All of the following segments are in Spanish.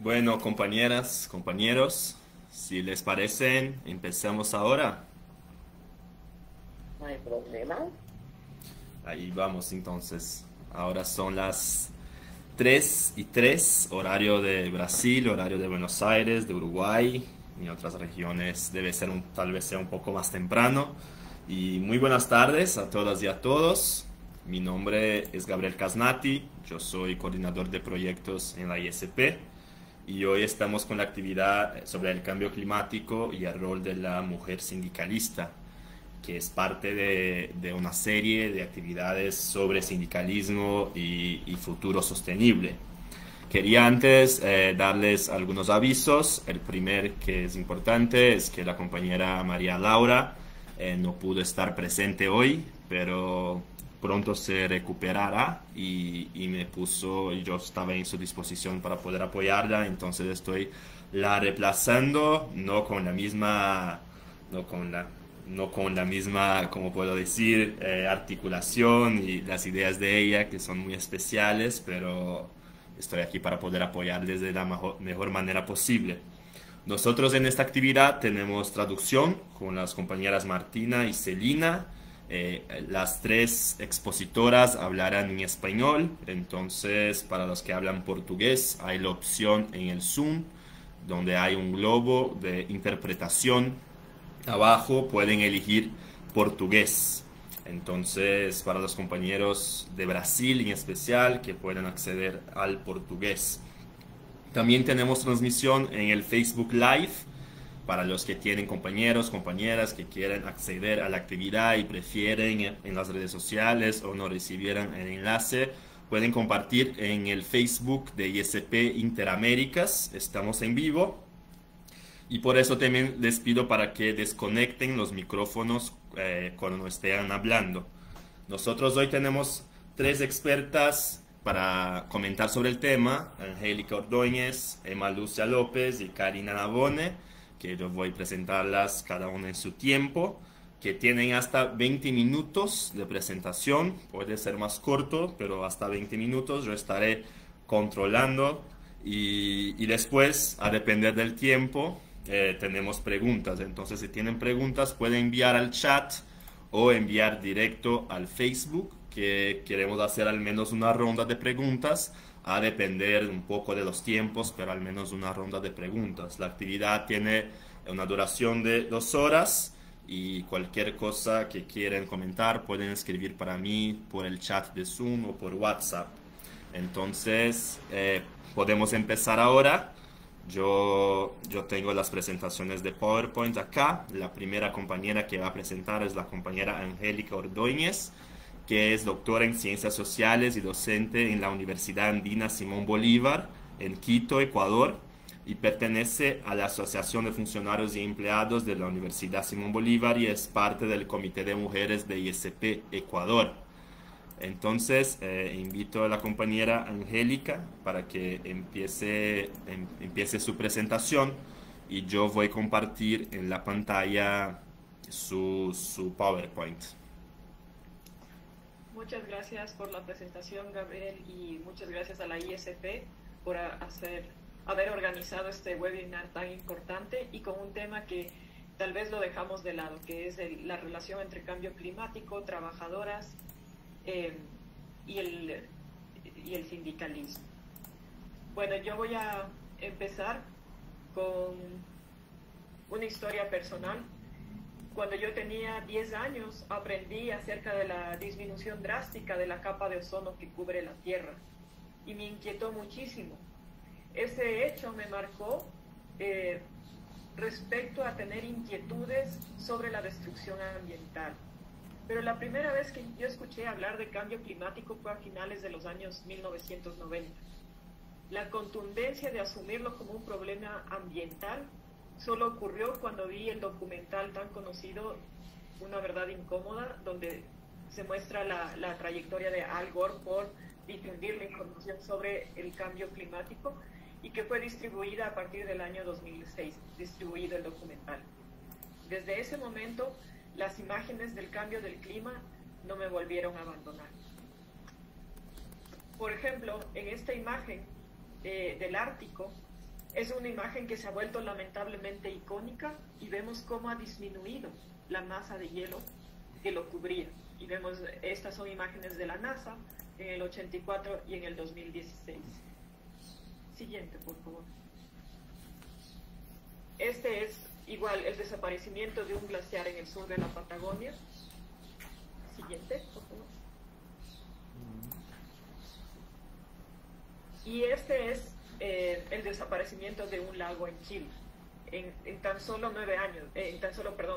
Bueno, compañeras, compañeros, si les parecen, empecemos ahora. No hay problema. Ahí vamos entonces. Ahora son las 3:03, horario de Brasil, horario de Buenos Aires, de Uruguay. En otras regiones debe ser tal vez sea un poco más temprano. Y muy buenas tardes a todas y a todos. Mi nombre es Gabriel Casnati, yo soy coordinador de proyectos en la ISP y hoy estamos con la actividad sobre el cambio climático y el rol de la mujer sindicalista, que es parte de una serie de actividades sobre sindicalismo y futuro sostenible. Quería antes darles algunos avisos. El primer que es importante es que la compañera María Laura no pudo estar presente hoy, pero pronto se recuperará y me puso, y yo estaba en su disposición para poder apoyarla, entonces estoy la reemplazando, no con la misma, no con la, no con la misma, como puedo decir, articulación y las ideas de ella que son muy especiales, pero estoy aquí para poder apoyarles de la mejor manera posible. Nosotros en esta actividad tenemos traducción con las compañeras Martina y Celina. Las tres expositoras hablarán en español, entonces para los que hablan portugués hay la opción en el Zoom donde hay un globo de interpretación. Abajo pueden elegir portugués. Entonces, para los compañeros de Brasil en especial que pueden acceder al portugués. También tenemos transmisión en el Facebook Live para los que tienen compañeros, compañeras que quieren acceder a la actividad y prefieren en las redes sociales o no recibieran el enlace. Pueden compartir en el Facebook de ISP Interaméricas. Estamos en vivo. Y por eso también les pido para que desconecten los micrófonos cuando estén hablando. Nosotros hoy tenemos tres expertas para comentar sobre el tema: Angélica Ordóñez, Emma Lucia López y Karina Navone, que yo voy a presentarlas cada una en su tiempo, que tienen hasta 20 minutos de presentación. Puede ser más corto, pero hasta 20 minutos yo estaré controlando y después, a depender del tiempo, tenemos preguntas. Entonces, si tienen preguntas, pueden enviar al chat o enviar directo al Facebook, que queremos hacer al menos una ronda de preguntas, a depender un poco de los tiempos, pero al menos una ronda de preguntas. La actividad tiene una duración de 2 horas y cualquier cosa que quieran comentar pueden escribir para mí por el chat de Zoom o por WhatsApp. Entonces, podemos empezar ahora. Yo tengo las presentaciones de PowerPoint acá. La primera compañera que va a presentar es la compañera Angélica Ordóñez, que es doctora en Ciencias Sociales y docente en la Universidad Andina Simón Bolívar, en Quito, Ecuador, y pertenece a la Asociación de Funcionarios y Empleados de la Universidad Simón Bolívar y es parte del Comité de Mujeres de ISP Ecuador. Entonces, invito a la compañera Angélica para que empiece su presentación y yo voy a compartir en la pantalla su PowerPoint. Muchas gracias por la presentación, Gabriel, y muchas gracias a la ISP por haber organizado este webinar tan importante y con un tema que tal vez lo dejamos de lado, que es la relación entre cambio climático, trabajadoras y el sindicalismo. Bueno, yo voy a empezar con una historia personal. Cuando yo tenía 10 años, aprendí acerca de la disminución drástica de la capa de ozono que cubre la Tierra y me inquietó muchísimo. Ese hecho me marcó respecto a tener inquietudes sobre la destrucción ambiental. Pero la primera vez que yo escuché hablar de cambio climático fue a finales de los años 1990. La contundencia de asumirlo como un problema ambiental solo ocurrió cuando vi el documental tan conocido, Una verdad incómoda, donde se muestra la trayectoria de Al Gore por difundir la información sobre el cambio climático y que fue distribuida a partir del año 2006, distribuido el documental. Desde ese momento, las imágenes del cambio del clima no me volvieron a abandonar. Por ejemplo, en esta imagen del Ártico, Es una imagen que se ha vuelto lamentablemente icónica y vemos cómo ha disminuido la masa de hielo que lo cubría. Y vemos, estas son imágenes de la NASA en el 84 y en el 2016. Siguiente, por favor. Este es igual el desaparecimiento de un glaciar en el sur de la Patagonia. Siguiente, por favor. Y este es el desaparecimiento de un lago en Chile en tan solo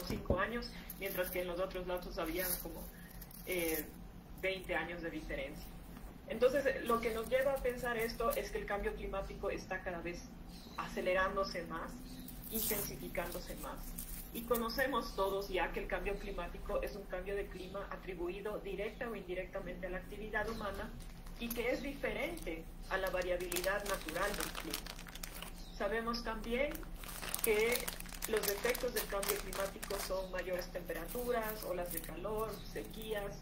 5 años, mientras que en los otros lados habían como 20 años de diferencia. Entonces, lo que nos lleva a pensar esto es que el cambio climático está cada vez acelerándose más, intensificándose más. Y conocemos todos ya que el cambio climático es un cambio de clima atribuido directa o indirectamente a la actividad humana y que es diferente a la variabilidad natural del clima. Sabemos también que los efectos del cambio climático son mayores temperaturas, olas de calor, sequías,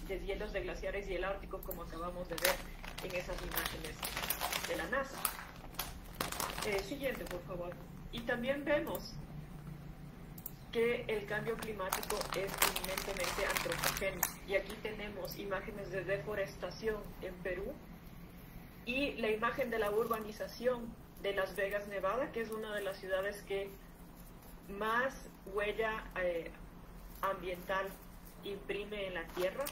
deshielos de glaciares y el Ártico, como acabamos de ver en esas imágenes de la NASA. Siguiente, por favor. Y también vemos que el cambio climático es eminentemente antropogénico. Y aquí tenemos imágenes de deforestación en Perú y la imagen de la urbanización de Las Vegas, Nevada, que es una de las ciudades que más huella ambiental imprime en la tierra,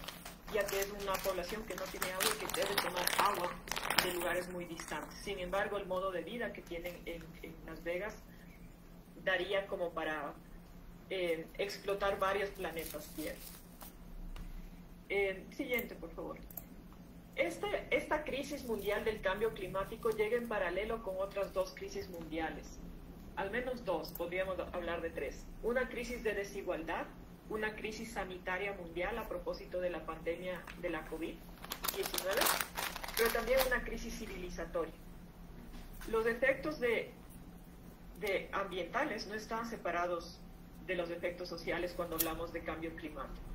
ya que es una población que no tiene agua y que debe tomar agua de lugares muy distantes. Sin embargo, el modo de vida que tienen en Las Vegas daría como para explotar varios planetas Tierra. Siguiente, por favor. Esta crisis mundial del cambio climático llega en paralelo con otras dos crisis mundiales. Al menos dos, podríamos hablar de tres. Una crisis de desigualdad, una crisis sanitaria mundial a propósito de la pandemia de la COVID-19, pero también una crisis civilizatoria. Los efectos ambientales no están separados de los efectos sociales cuando hablamos de cambio climático.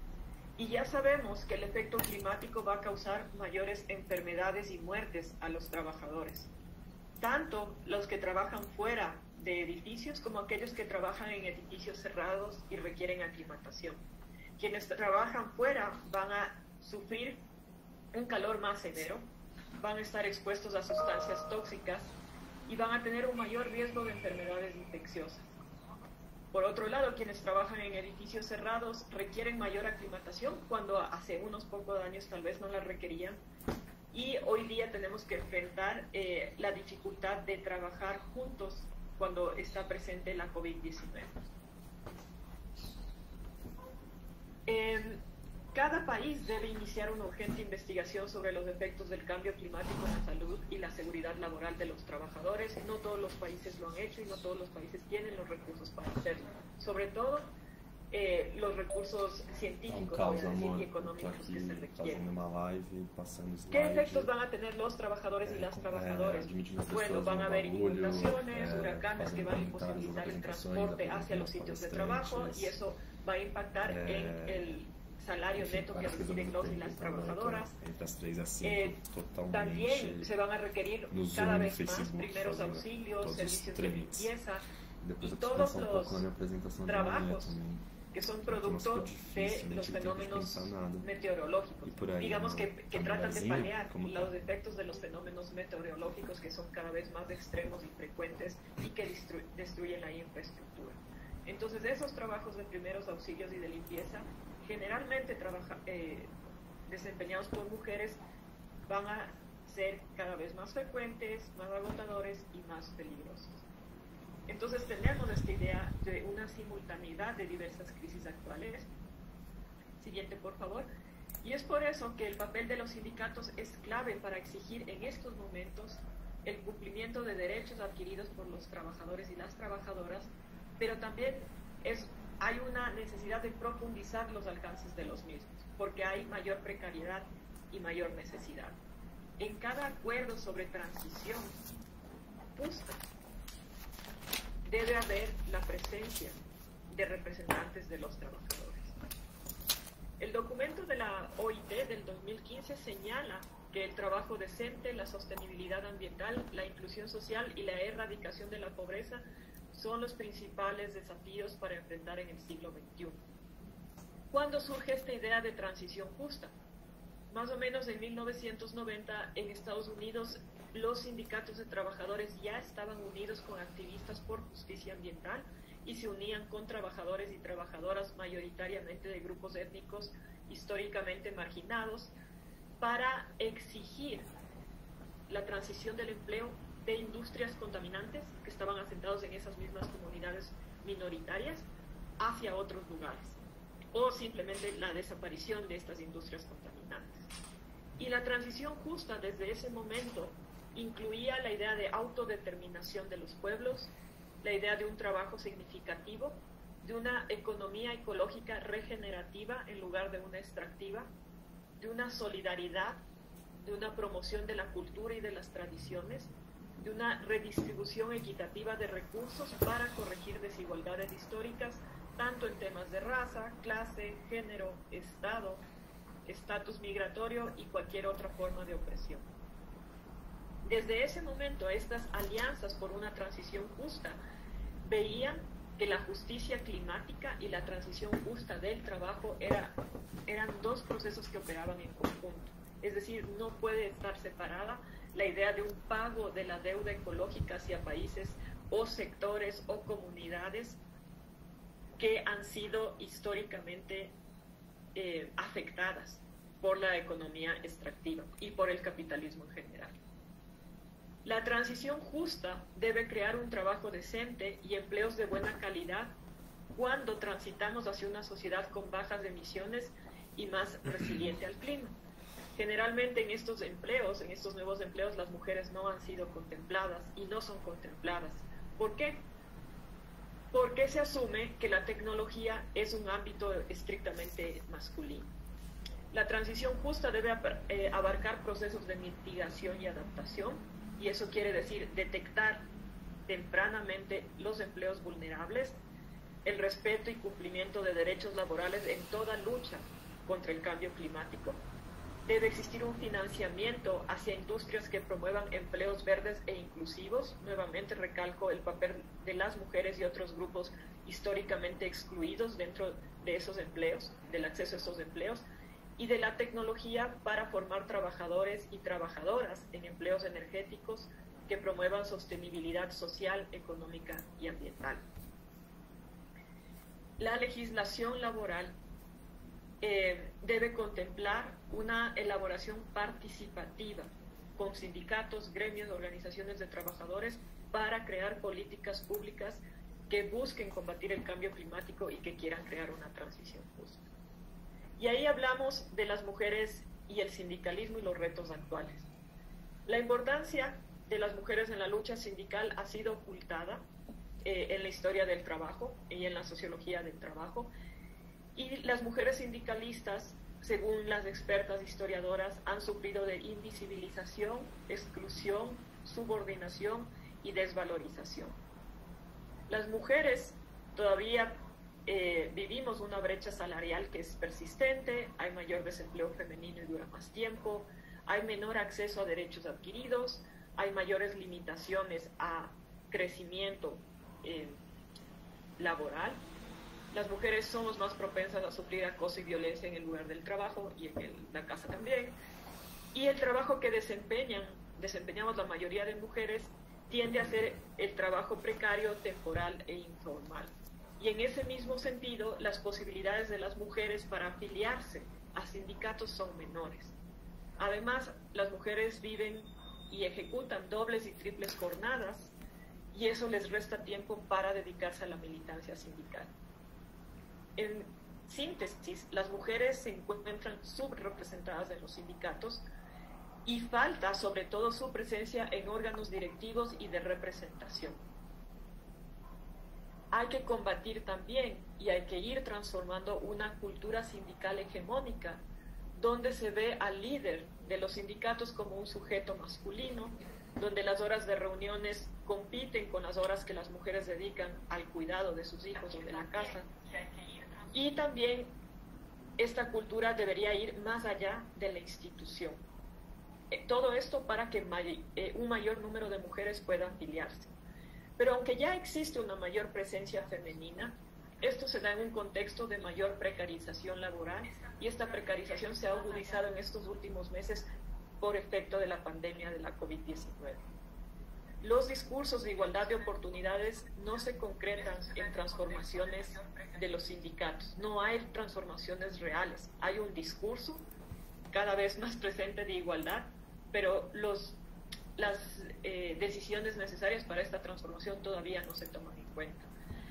Y ya sabemos que el efecto climático va a causar mayores enfermedades y muertes a los trabajadores, tanto los que trabajan fuera de edificios como aquellos que trabajan en edificios cerrados y requieren aclimatación. Quienes trabajan fuera van a sufrir un calor más severo, van a estar expuestos a sustancias tóxicas y van a tener un mayor riesgo de enfermedades infecciosas. Por otro lado, quienes trabajan en edificios cerrados requieren mayor aclimatación cuando hace unos pocos años tal vez no la requerían, y hoy día tenemos que enfrentar la dificultad de trabajar juntos cuando está presente la COVID-19. Cada país debe iniciar una urgente investigación sobre los efectos del cambio climático en la salud y la seguridad laboral de los trabajadores. No todos los países lo han hecho y no todos los países tienen los recursos para hacerlo. Sobre todo los recursos científicos y económicos que se requieren. ¿Qué efectos van a tener los trabajadores y las trabajadoras? Bueno, van a haber inundaciones, huracanes que van a imposibilitar el transporte hacia los sitios de trabajo, y eso va a impactar en el salario neto que reciben los y las trabajadoras. También se van a requerir cada vez más primeros auxilios, servicios de limpieza y todos los trabajos que son producto de los fenómenos meteorológicos. Digamos que tratan de paliar los efectos de los fenómenos meteorológicos que son cada vez más extremos y frecuentes y que destruyen la infraestructura. Entonces, esos trabajos de primeros auxilios y de limpieza, generalmente desempeñados por mujeres, van a ser cada vez más frecuentes, más agotadores y más peligrosos. Entonces tenemos esta idea de una simultaneidad de diversas crisis actuales. Siguiente, por favor. Y es por eso que el papel de los sindicatos es clave para exigir en estos momentos el cumplimiento de derechos adquiridos por los trabajadores y las trabajadoras, pero también hay una necesidad de profundizar los alcances de los mismos, porque hay mayor precariedad y mayor necesidad. En cada acuerdo sobre transición justa debe haber la presencia de representantes de los trabajadores. El documento de la OIT del 2015 señala que el trabajo decente, la sostenibilidad ambiental, la inclusión social y la erradicación de la pobreza son los principales desafíos para enfrentar en el siglo XXI. ¿Cuándo surge esta idea de transición justa? Más o menos en 1990 en Estados Unidos los sindicatos de trabajadores ya estaban unidos con activistas por justicia ambiental y se unían con trabajadores y trabajadoras mayoritariamente de grupos étnicos históricamente marginados para exigir la transición del empleo de industrias contaminantes que estaban asentados en esas mismas comunidades minoritarias hacia otros lugares, o simplemente la desaparición de estas industrias contaminantes. Y la transición justa desde ese momento incluía la idea de autodeterminación de los pueblos, la idea de un trabajo significativo, de una economía ecológica regenerativa en lugar de una extractiva, de una solidaridad, de una promoción de la cultura y de las tradiciones, de una redistribución equitativa de recursos para corregir desigualdades históricas, tanto en temas de raza, clase, género, estado, estatus migratorio y cualquier otra forma de opresión. Desde ese momento, estas alianzas por una transición justa veían que la justicia climática y la transición justa del trabajo eran dos procesos que operaban en conjunto. Es decir, no puede estar separada la idea de un pago de la deuda ecológica hacia países o sectores o comunidades que han sido históricamente afectadas por la economía extractiva y por el capitalismo en general. La transición justa debe crear un trabajo decente y empleos de buena calidad cuando transitamos hacia una sociedad con bajas emisiones y más resiliente al clima. Generalmente en estos empleos, en estos nuevos empleos, las mujeres no han sido contempladas y no son contempladas. ¿Por qué? Porque se asume que la tecnología es un ámbito estrictamente masculino. La transición justa debe abarcar procesos de mitigación y adaptación, y eso quiere decir detectar tempranamente los empleos vulnerables, el respeto y cumplimiento de derechos laborales en toda lucha contra el cambio climático. Debe existir un financiamiento hacia industrias que promuevan empleos verdes e inclusivos. Nuevamente recalco el papel de las mujeres y otros grupos históricamente excluidos dentro de esos empleos, del acceso a esos empleos, y de la tecnología para formar trabajadores y trabajadoras en empleos energéticos que promuevan sostenibilidad social, económica y ambiental. La legislación laboral debe contemplar una elaboración participativa con sindicatos, gremios, organizaciones de trabajadores para crear políticas públicas que busquen combatir el cambio climático y que quieran crear una transición justa. Y ahí hablamos de las mujeres y el sindicalismo y los retos actuales. La importancia de las mujeres en la lucha sindical ha sido ocultada en la historia del trabajo y en la sociología del trabajo. Y las mujeres sindicalistas, según las expertas historiadoras, han sufrido de invisibilización, exclusión, subordinación y desvalorización. Las mujeres todavía vivimos una brecha salarial que es persistente, hay mayor desempleo femenino y dura más tiempo, hay menor acceso a derechos adquiridos, hay mayores limitaciones a crecimiento laboral. Las mujeres somos más propensas a sufrir acoso y violencia en el lugar del trabajo y en la casa también. Y el trabajo que desempeñamos la mayoría de mujeres tiende a ser el trabajo precario, temporal e informal. Y en ese mismo sentido, las posibilidades de las mujeres para afiliarse a sindicatos son menores. Además, las mujeres viven y ejecutan dobles y triples jornadas y eso les resta tiempo para dedicarse a la militancia sindical. En síntesis, las mujeres se encuentran subrepresentadas en los sindicatos y falta sobre todo su presencia en órganos directivos y de representación. Hay que combatir también y hay que ir transformando una cultura sindical hegemónica donde se ve al líder de los sindicatos como un sujeto masculino, donde las horas de reuniones compiten con las horas que las mujeres dedican al cuidado de sus hijos o de la casa. Y también esta cultura debería ir más allá de la institución. Todo esto para que un mayor número de mujeres puedan afiliarse. Pero aunque ya existe una mayor presencia femenina, esto se da en un contexto de mayor precarización laboral y esta precarización se ha agudizado en estos últimos meses por efecto de la pandemia de la COVID-19. Los discursos de igualdad de oportunidades no se concretan en transformaciones de los sindicatos, no hay transformaciones reales, hay un discurso cada vez más presente de igualdad, pero las decisiones necesarias para esta transformación todavía no se toman en cuenta.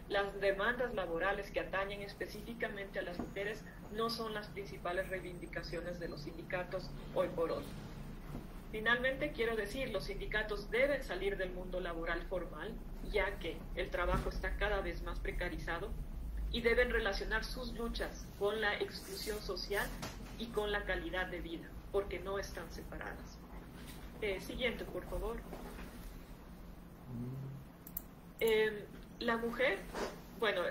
Las demandas laborales que atañen específicamente a las mujeres no son las principales reivindicaciones de los sindicatos hoy por hoy. Finalmente, quiero decir, los sindicatos deben salir del mundo laboral formal, ya que el trabajo está cada vez más precarizado, y deben relacionar sus luchas con la exclusión social y con la calidad de vida, porque no están separadas. Siguiente, por favor. La mujer, bueno,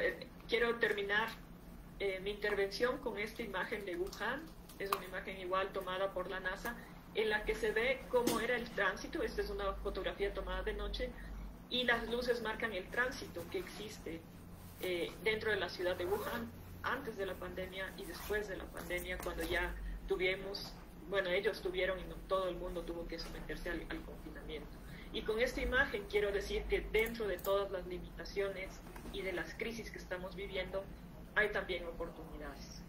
quiero terminar mi intervención con esta imagen de Wuhan. Es una imagen igual tomada por la NASA, en la que se ve cómo era el tránsito. Esta es una fotografía tomada de noche y las luces marcan el tránsito que existe dentro de la ciudad de Wuhan antes de la pandemia y después de la pandemia, cuando ya tuvimos, bueno, ellos tuvieron y no todo el mundo tuvo que someterse al confinamiento. Y con esta imagen quiero decir que dentro de todas las limitaciones y de las crisis que estamos viviendo, hay también oportunidades.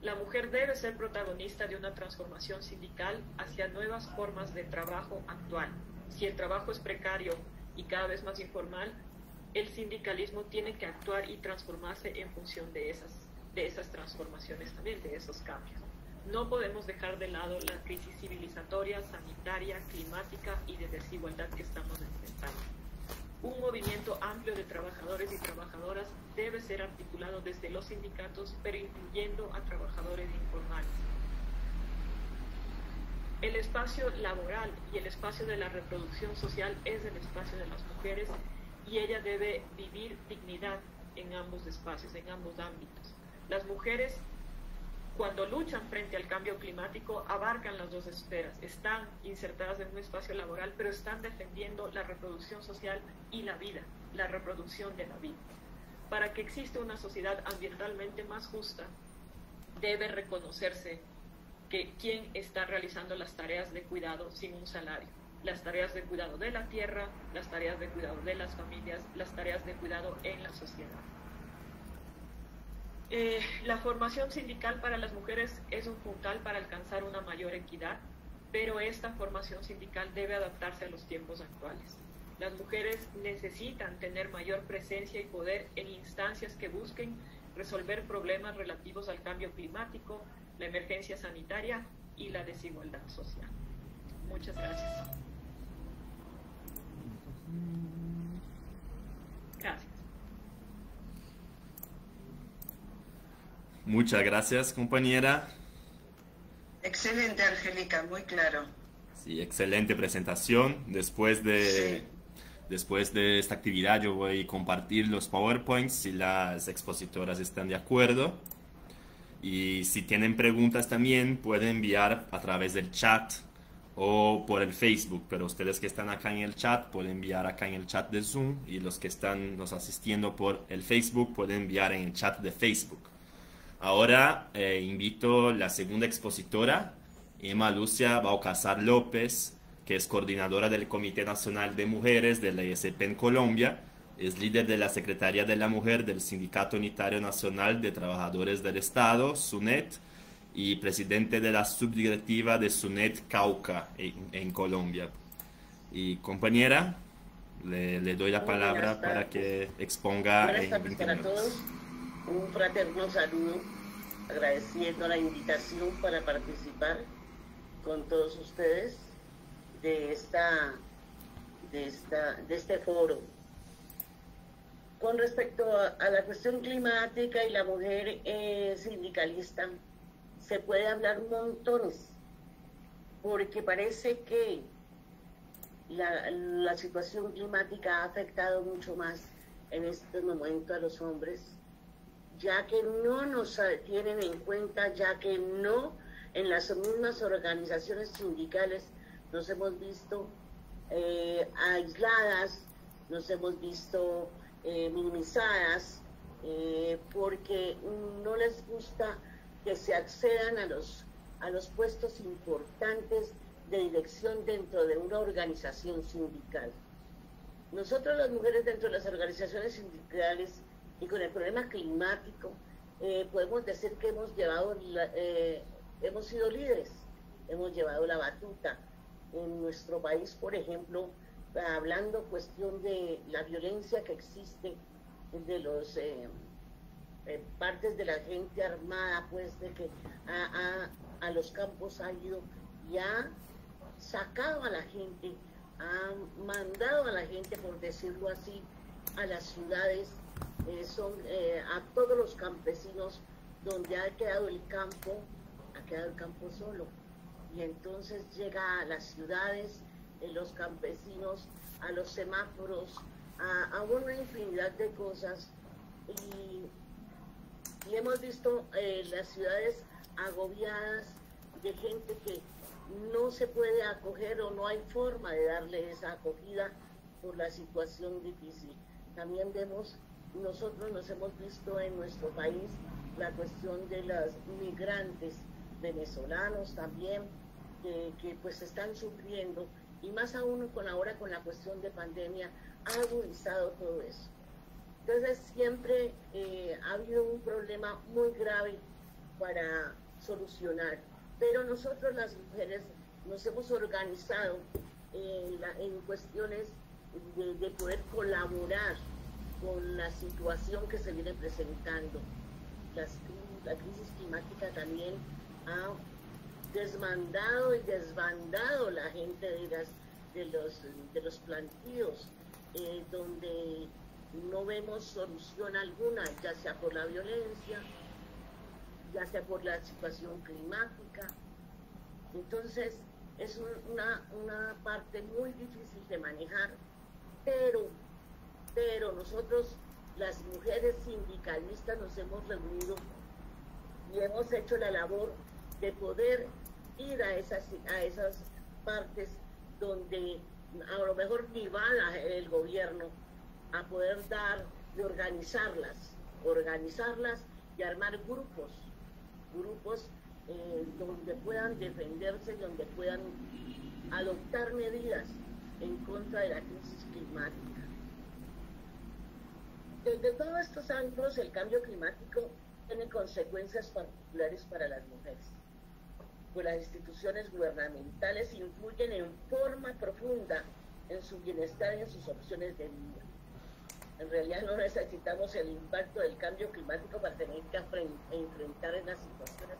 La mujer debe ser protagonista de una transformación sindical hacia nuevas formas de trabajo actual. Si el trabajo es precario y cada vez más informal, el sindicalismo tiene que actuar y transformarse en función de esas transformaciones también, de esos cambios. No podemos dejar de lado la crisis civilizatoria, sanitaria, climática y de desigualdad que estamos enfrentando. Un movimiento amplio de trabajadores y trabajadoras debe ser articulado desde los sindicatos, pero incluyendo a trabajadores informales. El espacio laboral y el espacio de la reproducción social es el espacio de las mujeres y ella debe vivir dignidad en ambos espacios, en ambos ámbitos. Las mujeres, cuando luchan frente al cambio climático, abarcan las dos esferas, están insertadas en un espacio laboral, pero están defendiendo la reproducción social y la vida, la reproducción de la vida. Para que exista una sociedad ambientalmente más justa, debe reconocerse que quien está realizando las tareas de cuidado sin un salario, las tareas de cuidado de la tierra, las tareas de cuidado de las familias, las tareas de cuidado en la sociedad. La formación sindical para las mujeres es un puntal para alcanzar una mayor equidad, pero esta formación sindical debe adaptarse a los tiempos actuales. Las mujeres necesitan tener mayor presencia y poder en instancias que busquen resolver problemas relativos al cambio climático, la emergencia sanitaria y la desigualdad social. Muchas gracias. Gracias. Muchas gracias, compañera. Excelente, Angélica, muy claro. Sí, excelente presentación. Después de esta actividad yo voy a compartir los PowerPoints si las expositoras están de acuerdo. Y si tienen preguntas también pueden enviar a través del chat o por el Facebook. Pero ustedes que están acá en el chat pueden enviar acá en el chat de Zoom, y los que están nos asistiendo por el Facebook pueden enviar en el chat de Facebook. Ahora invito a la segunda expositora, Emma Lucia Baucasar López, que es coordinadora del Comité Nacional de Mujeres de la ISP en Colombia, es líder de la Secretaría de la Mujer del Sindicato Unitario Nacional de Trabajadores del Estado, SUNET, y presidente de la subdirectiva de SUNET Cauca en Colombia. Y compañera, le doy la palabra para que exponga Buenas en tardes 20 para minutos. todos. Un fraterno saludo, agradeciendo la invitación para participar con todos ustedes de este foro. Con respecto a la cuestión climática y la mujer sindicalista, se puede hablar montones, porque parece que la situación climática ha afectado mucho más en este momento a los hombres, ya que no nos tienen en cuenta, ya que no en las mismas organizaciones sindicales nos hemos visto aisladas, nos hemos visto minimizadas, porque no les gusta que se accedan a los puestos importantes de dirección dentro de una organización sindical. Nosotros las mujeres dentro de las organizaciones sindicales y con el problema climático, podemos decir que hemos sido líderes, hemos llevado la batuta. En nuestro país, por ejemplo, hablando cuestión de la violencia que existe de los partes de la gente armada, pues de que a los campos ha ido y ha sacado a la gente, ha mandado a la gente, por decirlo así, a las ciudades, a todos los campesinos, donde ha quedado el campo solo. Y entonces llega a las ciudades, los campesinos, a los semáforos, a una infinidad de cosas. Y hemos visto las ciudades agobiadas de gente que no se puede acoger o no hay forma de darle esa acogida por la situación difícil. También nosotros nos hemos visto en nuestro país la cuestión de los migrantes venezolanos también, que pues están sufriendo, y más aún ahora con la cuestión de pandemia ha agudizado todo eso. Entonces siempre ha habido un problema muy grave para solucionar, pero nosotros las mujeres nos hemos organizado en cuestiones de poder colaborar con la situación que se viene presentando. La crisis climática también ha desmandado y desbandado la gente de los plantíos, donde no vemos solución alguna, ya sea por la violencia, ya sea por la situación climática. Entonces es una parte muy difícil de manejar, pero nosotros, las mujeres sindicalistas, nos hemos reunido y hemos hecho la labor de poder ir a esas partes donde a lo mejor ni va el gobierno, a poder de organizarlas y armar grupos donde puedan defenderse, donde puedan adoptar medidas en contra de la crisis climática. Desde todos estos ángulos, el cambio climático tiene consecuencias particulares para las mujeres, pues las instituciones gubernamentales influyen en forma profunda en su bienestar y en sus opciones de vida. En realidad no necesitamos el impacto del cambio climático para tener que enfrentar en las situaciones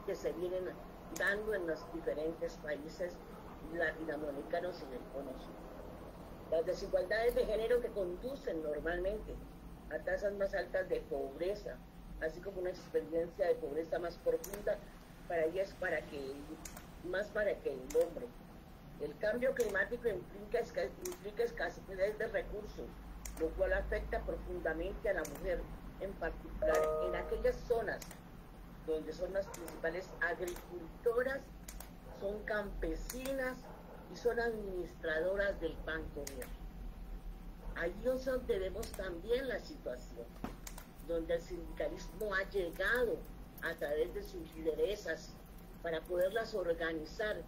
que se vienen dando en los diferentes países latinoamericanos y del Cono Sur. Las desigualdades de género que conducen normalmente a tasas más altas de pobreza, así como una experiencia de pobreza más profunda para ellas, más para que el hombre. El cambio climático implica escasez de recursos, lo cual afecta profundamente a la mujer, en particular en aquellas zonas donde son las principales agricultoras, son campesinas y son administradoras del pan comer. Ahí es donde vemos también la situación, donde el sindicalismo ha llegado a través de sus lideresas para poderlas organizar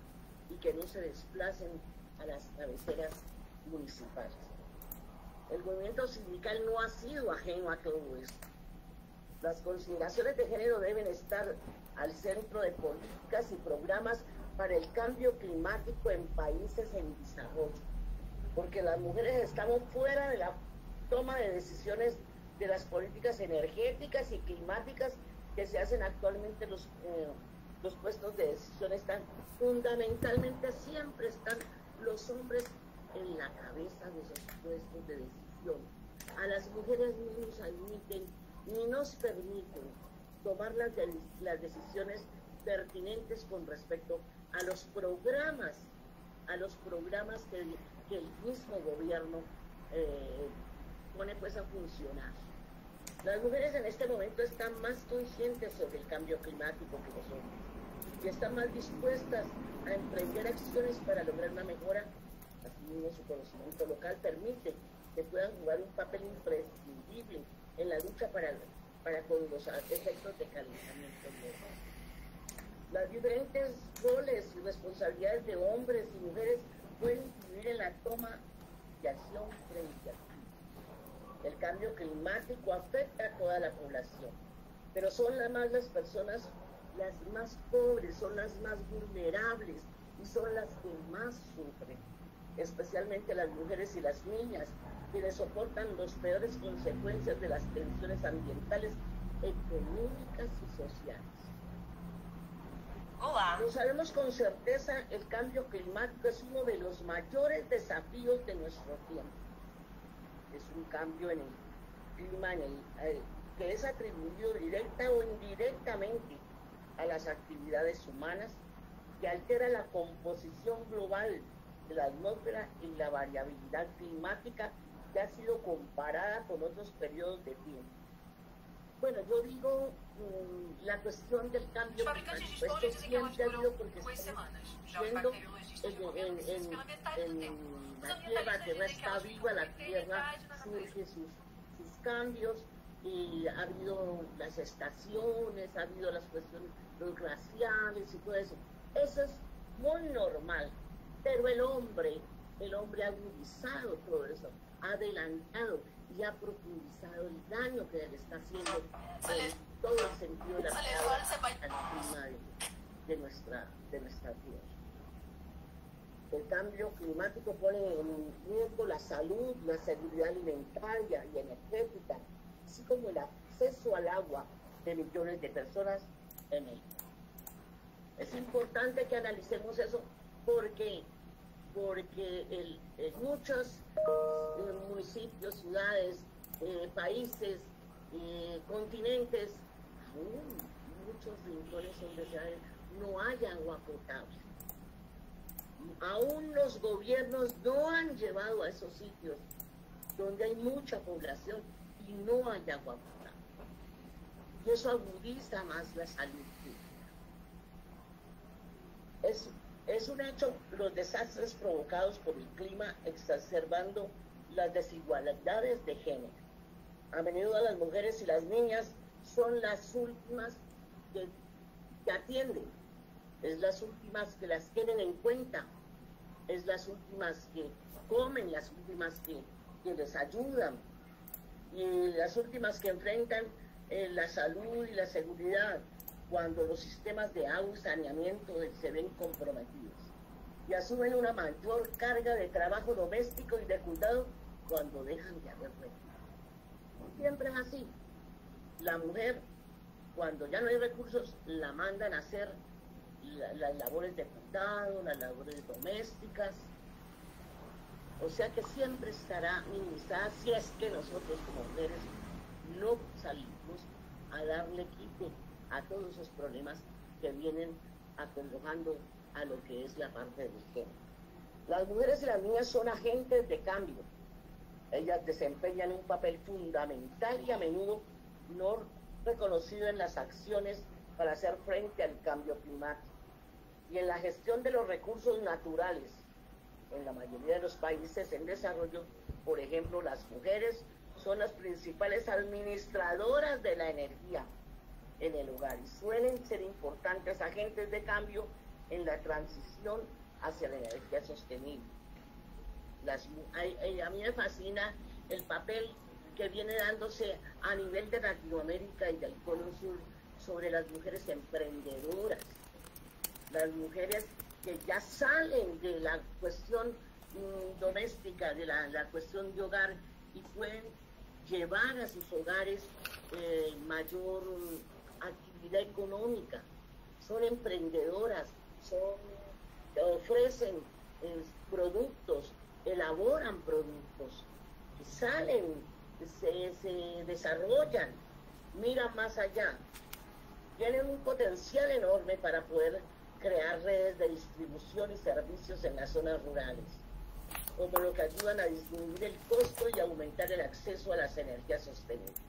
y que no se desplacen a las cabeceras municipales. El movimiento sindical no ha sido ajeno a todo esto. Las consideraciones de género deben estar al centro de políticas y programas para el cambio climático en países en desarrollo, porque las mujeres estamos fuera de la toma de decisiones de las políticas energéticas y climáticas que se hacen actualmente. Los puestos de decisión están fundamentalmente, siempre están los hombres en la cabeza de esos puestos de decisión. A las mujeres no nos admiten ni nos permiten tomar las decisiones pertinentes con respecto a los programas que el mismo gobierno pone pues a funcionar. Las mujeres en este momento están más conscientes sobre el cambio climático que los hombres. y están más dispuestas a emprender acciones para lograr una mejora. Asimismo, su conocimiento local permite que puedan jugar un papel imprescindible en la lucha con los efectos de calentamiento global. Las diferentes roles y responsabilidades de hombres y mujeres pueden influir en la toma de acción frente al clima. El cambio climático afecta a toda la población, pero son las personas las más pobres, son las más vulnerables y son las que más sufren, especialmente las mujeres y las niñas, quienes soportan las peores consecuencias de las tensiones ambientales, económicas y sociales. Hola. Lo sabemos con certeza, el cambio climático es uno de los mayores desafíos de nuestro tiempo. Es un cambio en el clima que es atribuido directa o indirectamente a las actividades humanas, que altera la composición global de la atmósfera y la variabilidad climática que ha sido comparada con otros periodos de tiempo. Bueno, yo digo la cuestión del cambio climático. Esto siempre ha habido porque estamos viendo en la Tierra está viva, la Tierra surge sus cambios, y ha habido las estaciones, ha habido las cuestiones, los glaciares y todo eso. Eso es muy normal, pero el hombre ha agudizado todo eso, ha adelantado y ha profundizado el daño que le está haciendo en todo el sentido de la palabra al clima de nuestra tierra. El cambio climático pone en riesgo la salud, la seguridad alimentaria y energética, así como el acceso al agua de millones de personas en el mundo. Es importante que analicemos eso porque en muchos municipios, ciudades, países, continentes, aún muchos rincones donde no hay agua potable. Aún los gobiernos no han llevado a esos sitios donde hay mucha población y no hay agua potable. Y eso agudiza más la salud pública. Es un hecho los desastres provocados por el clima exacerbando las desigualdades de género. A menudo las mujeres y las niñas son las últimas que atienden, es las últimas que las tienen en cuenta, es las últimas que comen, las últimas que les ayudan y las últimas que enfrentan la salud y la seguridad cuando los sistemas de agua y saneamiento se ven comprometidos y asumen una mayor carga de trabajo doméstico y de cuidado cuando dejan de haber recursos. Siempre es así. La mujer, cuando ya no hay recursos, la mandan a hacer las labores de cuidado, las labores domésticas. O sea que siempre estará minimizada si es que nosotros como mujeres no salimos a darle quite a todos esos problemas que vienen acongojando a lo que es la parte del género. Las mujeres y las niñas son agentes de cambio. Ellas desempeñan un papel fundamental y a menudo no reconocido en las acciones para hacer frente al cambio climático y en la gestión de los recursos naturales. En la mayoría de los países en desarrollo, por ejemplo, las mujeres son las principales administradoras de la energía en el hogar y suelen ser importantes agentes de cambio en la transición hacia la energía sostenible. A mí me fascina el papel que viene dándose a nivel de Latinoamérica y del Cono Sur sobre las mujeres emprendedoras, las mujeres que ya salen de la cuestión doméstica, de la cuestión de hogar y pueden llevar a sus hogares mayor actividad económica. Son emprendedoras, ofrecen productos, elaboran productos, salen, se desarrollan, miran más allá, tienen un potencial enorme para poder crear redes de distribución y servicios en las zonas rurales, como lo que ayudan a disminuir el costo y aumentar el acceso a las energías sostenibles.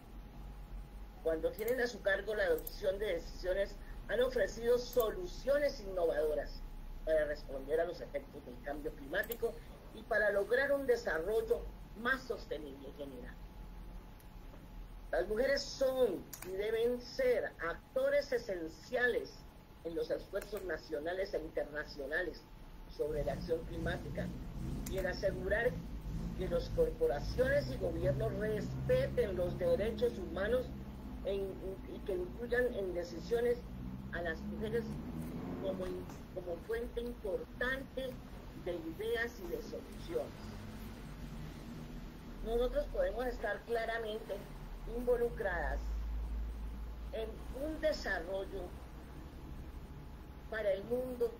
Cuando tienen a su cargo la adopción de decisiones han ofrecido soluciones innovadoras para responder a los efectos del cambio climático y para lograr un desarrollo más sostenible y general. Las mujeres son y deben ser actores esenciales en los esfuerzos nacionales e internacionales sobre la acción climática y en asegurar que las corporaciones y gobiernos respeten los derechos humanos y que incluyan en decisiones a las mujeres como fuente importante de ideas y de soluciones. Nosotros podemos estar claramente involucradas en un desarrollo para el mundo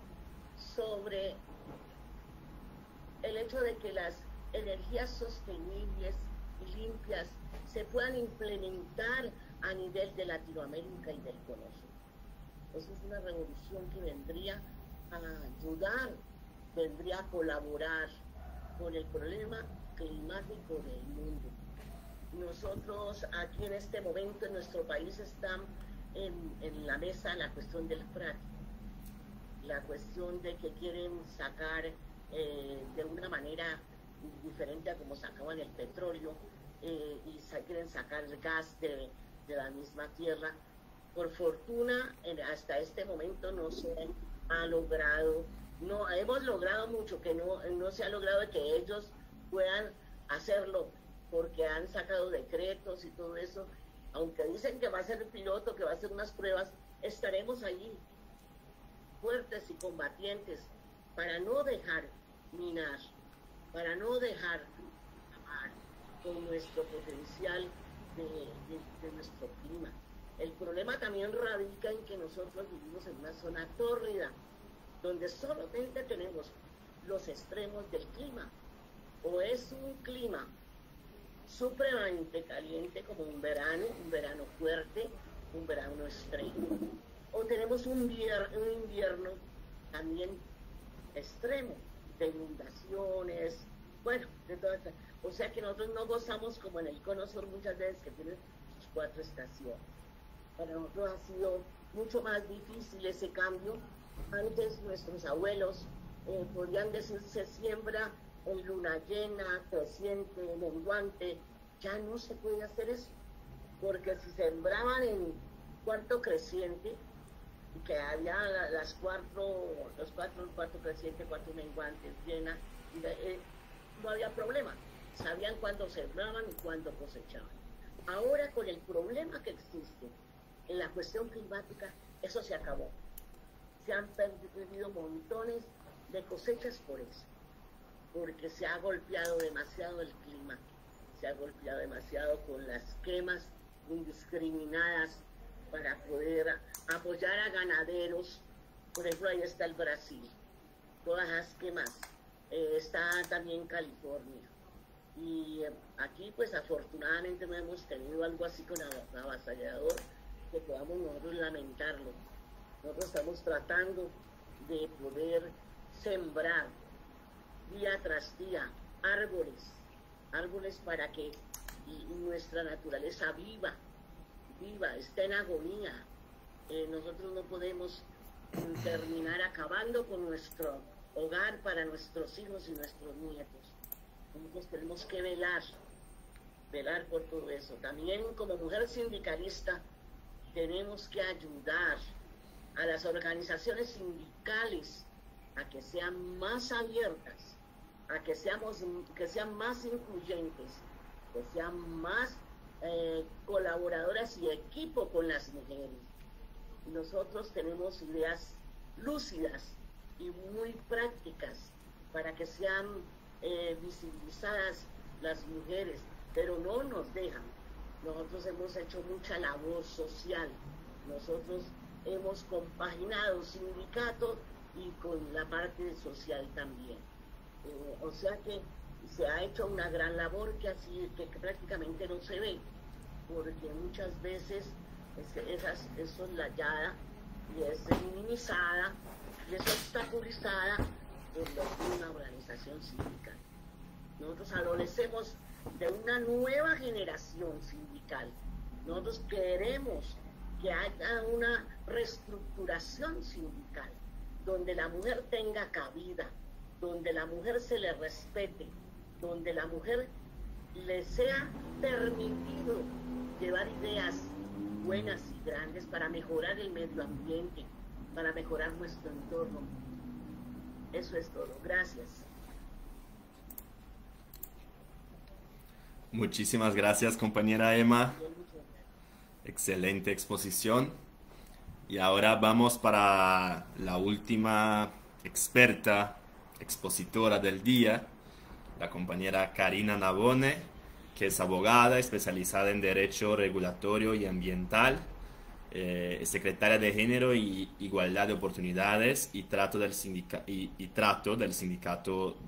sobre el hecho de que las energías sostenibles y limpias se puedan implementar a nivel de Latinoamérica y del Cono Sur. Esa es una revolución que vendría a ayudar, vendría a colaborar con el problema climático del mundo. Nosotros aquí en este momento en nuestro país están en la mesa la cuestión del fracking, la cuestión de que quieren sacar de una manera diferente a como sacaban el petróleo y quieren sacar el gas de la misma tierra. Por fortuna, hasta este momento no se ha logrado, no hemos logrado mucho, que no se ha logrado que ellos puedan hacerlo, porque han sacado decretos y todo eso. Aunque dicen que va a ser el piloto, que va a hacer unas pruebas, estaremos allí fuertes y combatientes para no dejar minar, para no dejar acabar con nuestro potencial de nuestro clima. El problema también radica en que nosotros vivimos en una zona tórrida, donde solamente tenemos los extremos del clima. O es un clima supremamente caliente como un verano fuerte, un verano extremo. O tenemos un invierno también extremo, de inundaciones, bueno, de todas. O sea que nosotros no gozamos como en el Cono Sur muchas veces, que tiene sus 4 estaciones. Para nosotros ha sido mucho más difícil ese cambio. Antes nuestros abuelos podían decir se siembra en luna llena, creciente, menguante. Ya no se puede hacer eso, porque si sembraban en cuarto creciente, que había los cuatro crecientes, 4 menguantes, llena, no había problema. Sabían cuándo sembraban y cuándo cosechaban. Ahora, con el problema que existe en la cuestión climática, eso se acabó. Se han perdido montones de cosechas por eso, porque se ha golpeado demasiado el clima, se ha golpeado demasiado con las quemas indiscriminadas para poder apoyar a ganaderos. Por ejemplo, ahí está el Brasil, todas las quemas, está también California. Y aquí pues afortunadamente no hemos tenido algo así con avasallador que podamos nosotros lamentarlo. Nosotros estamos tratando de poder sembrar día tras día árboles para que nuestra naturaleza viva, esté en agonía. Nosotros no podemos terminar acabando con nuestro hogar para nuestros hijos y nuestros nietos. Nosotros tenemos que velar por todo eso. También como mujer sindicalista tenemos que ayudar a las organizaciones sindicales a que sean más abiertas, a que sean más incluyentes, que sean más colaboradoras y equipo con las mujeres. Nosotros tenemos ideas lúcidas y muy prácticas para que sean visibilizadas las mujeres, pero no nos dejan. Nosotros hemos hecho mucha labor social, nosotros hemos compaginado sindicatos y con la parte social también. O sea que se ha hecho una gran labor que prácticamente no se ve, porque muchas veces es soslayada y es minimizada y es obstaculizada por una organización sindical. Nosotros adolecemos de una nueva generación sindical. Nosotros queremos que haya una reestructuración sindical, donde la mujer tenga cabida, donde la mujer se le respete, donde la mujer le sea permitido llevar ideas buenas y grandes para mejorar el medio ambiente, para mejorar nuestro entorno. Eso es todo. Gracias. Muchísimas gracias, compañera Emma. Excelente exposición. Y ahora vamos para la última experta, expositora del día, la compañera Karina Navone, que es abogada especializada en Derecho Regulatorio y Ambiental, es secretaria de Género y Igualdad de Oportunidades y trato del sindicato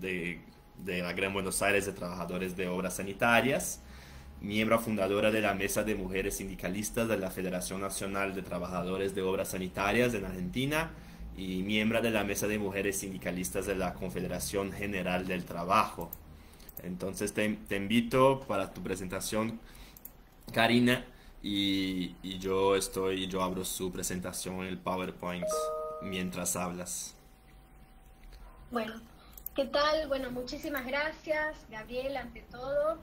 de la Gran Buenos Aires de Trabajadores de Obras Sanitarias, miembro fundadora de la Mesa de Mujeres Sindicalistas de la Federación Nacional de Trabajadores de Obras Sanitarias en Argentina y miembro de la Mesa de Mujeres Sindicalistas de la Confederación General del Trabajo. Entonces te invito para tu presentación, Karina, y yo abro su presentación en el PowerPoint mientras hablas. Bueno, ¿qué tal? Bueno, muchísimas gracias, Gabriel, ante todo.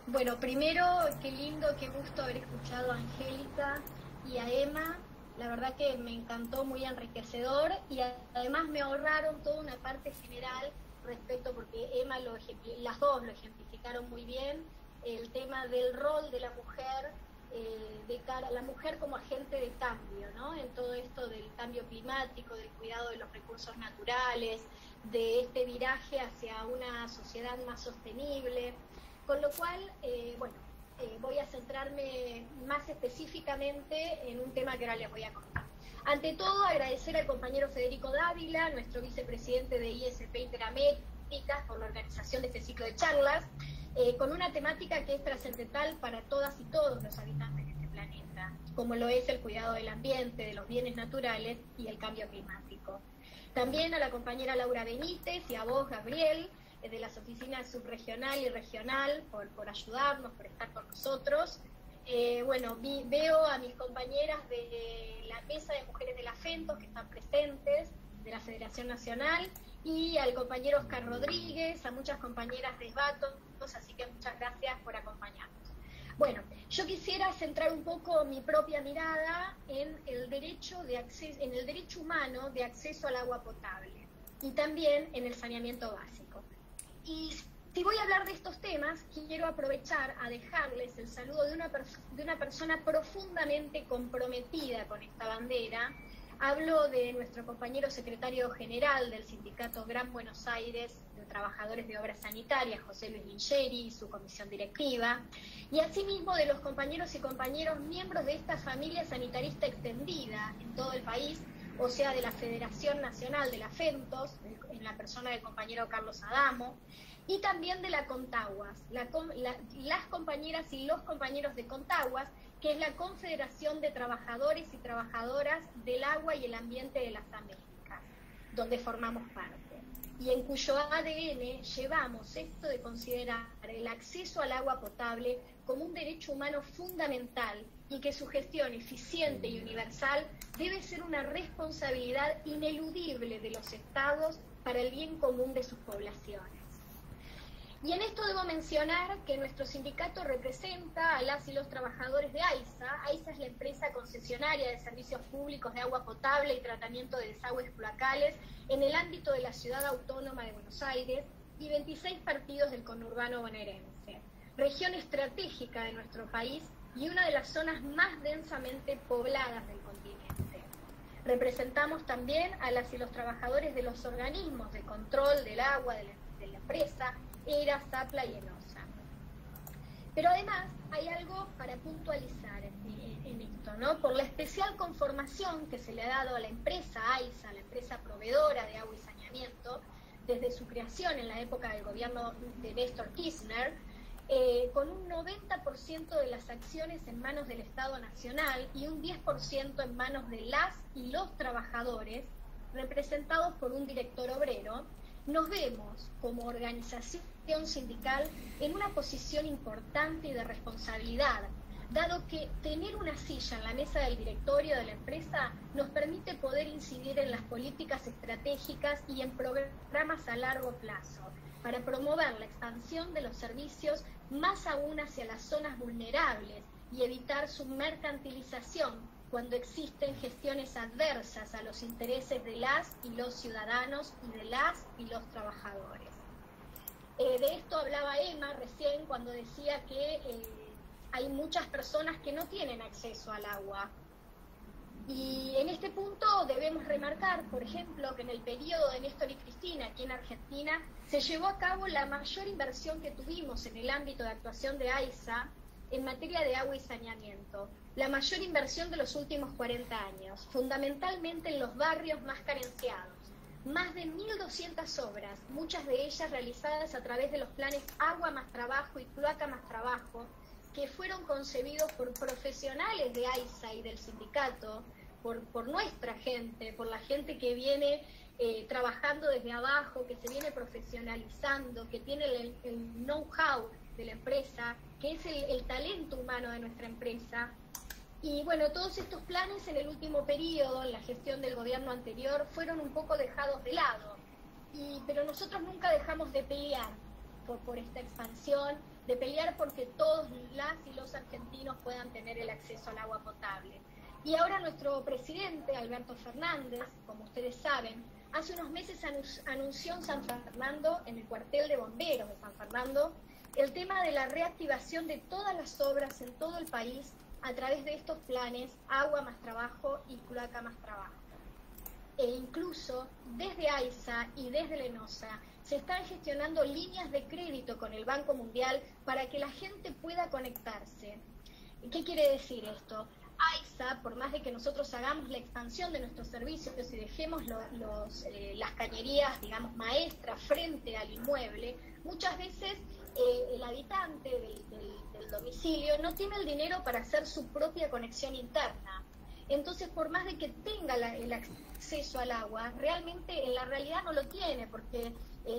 Bueno, primero, qué lindo, qué gusto haber escuchado a Angélica y a Emma. La verdad que me encantó, muy enriquecedor, y además me ahorraron toda una parte general respecto, porque Emma las dos lo ejemplificaron muy bien, el tema del rol de la mujer, de cara a la mujer como agente de cambio, ¿no? En todo esto del cambio climático, del cuidado de los recursos naturales, de este viraje hacia una sociedad más sostenible, con lo cual, voy a centrarme más específicamente en un tema que ahora les voy a contar. Ante todo, agradecer al compañero Federico Dávila, nuestro vicepresidente de ISP Interaméricas, por la organización de este ciclo de charlas, con una temática que es trascendental para todas y todos los habitantes de este planeta, como lo es el cuidado del ambiente, de los bienes naturales y el cambio climático. También a la compañera Laura Benítez y a vos, Gabriel, de las oficinas subregional y regional, por ayudarnos, por estar con nosotros. Veo a mis compañeras de la Mesa de Mujeres de la FENTOS que están presentes, de la Federación Nacional, y al compañero Oscar Rodríguez, a muchas compañeras de SBATOS, así que muchas gracias por acompañarnos. Bueno, yo quisiera centrar un poco mi propia mirada en el derecho humano de acceso al agua potable y también en el saneamiento básico. Y si voy a hablar de estos temas, quiero aprovechar a dejarles el saludo de una persona profundamente comprometida con esta bandera. Hablo de nuestro compañero secretario general del Sindicato Gran Buenos Aires de Trabajadores de Obras Sanitarias, José Luis Lingeri, y su comisión directiva, y asimismo de los compañeros y compañeros miembros de esta familia sanitarista extendida en todo el país, o sea, de la Federación Nacional de la FENTOS, en la persona del compañero Carlos Adamo, y también de la Contaguas, las compañeras y los compañeros de Contaguas, que es la Confederación de Trabajadores y Trabajadoras del Agua y el Ambiente de las Américas, donde formamos parte, y en cuyo ADN llevamos esto de considerar el acceso al agua potable como un derecho humano fundamental y que su gestión eficiente y universal debe ser una responsabilidad ineludible de los estados para el bien común de sus poblaciones. Y en esto debo mencionar que nuestro sindicato representa a las y los trabajadores de AISA. AISA es la empresa concesionaria de servicios públicos de agua potable y tratamiento de desagües cloacales en el ámbito de la Ciudad Autónoma de Buenos Aires y 26 partidos del conurbano bonaerense, región estratégica de nuestro país y una de las zonas más densamente pobladas del continente. Representamos también a las y los trabajadores de los organismos de control del agua de la empresa, ERA, SAPLA y ENOSA. Pero además hay algo para puntualizar en esto, ¿no? Por la especial conformación que se le ha dado a la empresa AISA, la empresa proveedora de agua y saneamiento, desde su creación en la época del gobierno de Néstor Kirchner, con un 90% de las acciones en manos del Estado Nacional y un 10% en manos de las y los trabajadores, representados por un director obrero, nos vemos como organización sindical en una posición importante y de responsabilidad dado que tener una silla en la mesa del directorio de la empresa nos permite poder incidir en las políticas estratégicas y en programas a largo plazo, para promover la expansión de los servicios más aún hacia las zonas vulnerables y evitar su mercantilización cuando existen gestiones adversas a los intereses de las y los ciudadanos y de las y los trabajadores. De esto hablaba Emma recién cuando decía que hay muchas personas que no tienen acceso al agua. Y en este punto debemos remarcar, por ejemplo, que en el periodo de Néstor y Cristina, aquí en Argentina, se llevó a cabo la mayor inversión que tuvimos en el ámbito de actuación de AISA en materia de agua y saneamiento. La mayor inversión de los últimos 40 años, fundamentalmente en los barrios más carenciados. Más de 1.200 obras, muchas de ellas realizadas a través de los planes Agua más Trabajo y Cloaca más Trabajo, que fueron concebidos por profesionales de AISA y del sindicato, por nuestra gente, por la gente que viene trabajando desde abajo, que se viene profesionalizando, que tiene el know-how de la empresa, que es el talento humano de nuestra empresa. Y bueno, todos estos planes en el último periodo, en la gestión del gobierno anterior, fueron un poco dejados de lado. Pero nosotros nunca dejamos de pelear por esta expansión, de pelear porque todos las y los argentinos puedan tener el acceso al agua potable. Y ahora nuestro presidente, Alberto Fernández, como ustedes saben, hace unos meses anunció en San Fernando, en el cuartel de bomberos de San Fernando, el tema de la reactivación de todas las obras en todo el país a través de estos planes Agua más Trabajo y Cloaca más Trabajo. E incluso desde AISA y desde Lenosa se están gestionando líneas de crédito con el Banco Mundial para que la gente pueda conectarse. ¿Qué quiere decir esto? AISA, por más de que nosotros hagamos la expansión de nuestros servicios y dejemos las cañerías, digamos, maestras frente al inmueble, muchas veces el habitante del domicilio no tiene el dinero para hacer su propia conexión interna. Entonces, por más de que tenga el acceso al agua, realmente en la realidad no lo tiene, porque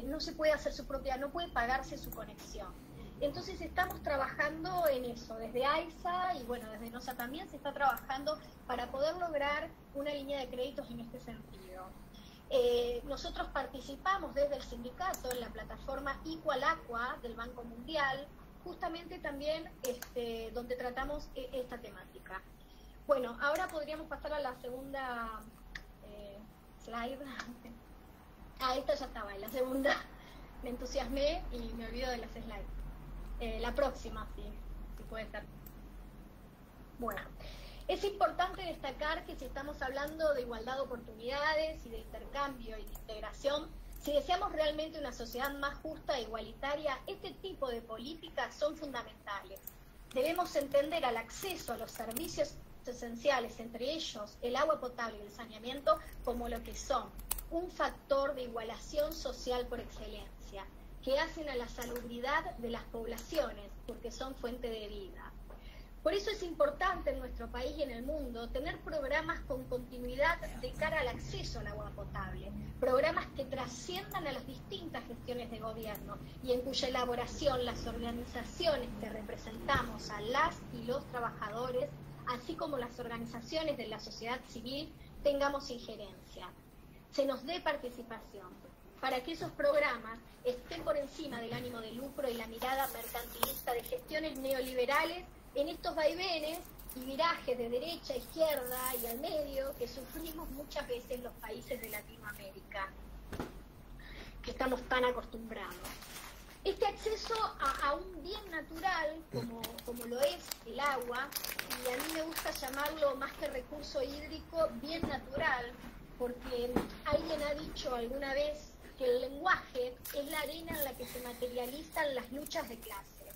no se puede hacer su propia, no puede pagarse su conexión. Entonces estamos trabajando en eso, desde AISA y bueno, desde NOSA también se está trabajando para poder lograr una línea de créditos en este sentido. Nosotros participamos desde el sindicato en la plataforma Equal Aqua del Banco Mundial, justamente también donde tratamos esta temática. Bueno, ahora podríamos pasar a la segunda slide. Esta ya estaba, en la segunda me entusiasmé y me olvido de las slides. La próxima, sí, si puede ser. Bueno, es importante destacar que si estamos hablando de igualdad de oportunidades y de intercambio y de integración, si deseamos realmente una sociedad más justa e igualitaria, este tipo de políticas son fundamentales. Debemos entender al acceso a los servicios esenciales, entre ellos el agua potable y el saneamiento, como lo que son un factor de igualación social por excelencia, que hacen a la salubridad de las poblaciones, porque son fuente de vida. Por eso es importante en nuestro país y en el mundo tener programas con continuidad de cara al acceso al agua potable, programas que trasciendan a las distintas gestiones de gobierno y en cuya elaboración las organizaciones que representamos a las y los trabajadores, así como las organizaciones de la sociedad civil, tengamos injerencia, se nos dé participación, para que esos programas estén por encima del ánimo de lucro y la mirada mercantilista de gestiones neoliberales en estos vaivenes y virajes de derecha a izquierda y al medio que sufrimos muchas veces los países de Latinoamérica, que estamos tan acostumbrados. Este acceso a un bien natural, como lo es el agua, y a mí me gusta llamarlo más que recurso hídrico, bien natural, porque alguien ha dicho alguna vez que el lenguaje es la arena en la que se materializan las luchas de clase.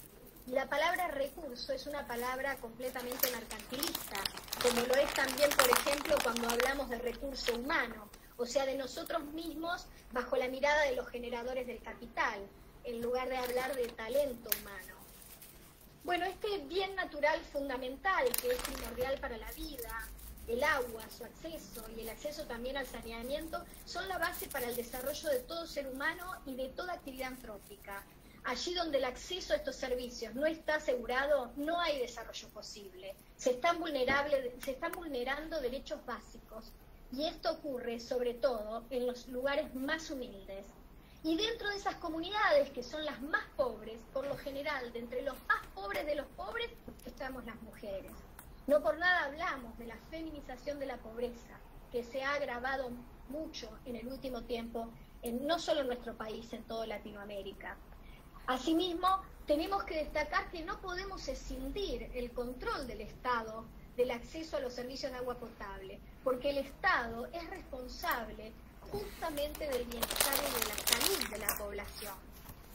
Y la palabra recurso es una palabra completamente mercantilista, como lo es también, por ejemplo, cuando hablamos de recurso humano, o sea, de nosotros mismos bajo la mirada de los generadores del capital, en lugar de hablar de talento humano. Bueno, este bien natural fundamental, que es primordial para la vida, el agua, su acceso y el acceso también al saneamiento, son la base para el desarrollo de todo ser humano y de toda actividad antrópica. Allí donde el acceso a estos servicios no está asegurado, no hay desarrollo posible. Se están vulnerando derechos básicos, y esto ocurre sobre todo en los lugares más humildes. Y dentro de esas comunidades, que son las más pobres, por lo general, de entre los más pobres de los pobres, estamos las mujeres. No por nada hablamos de la feminización de la pobreza, que se ha agravado mucho en el último tiempo, no solo en nuestro país, en toda Latinoamérica. Asimismo, tenemos que destacar que no podemos escindir el control del Estado del acceso a los servicios de agua potable, porque el Estado es responsable justamente del bienestar y de la salud de la población.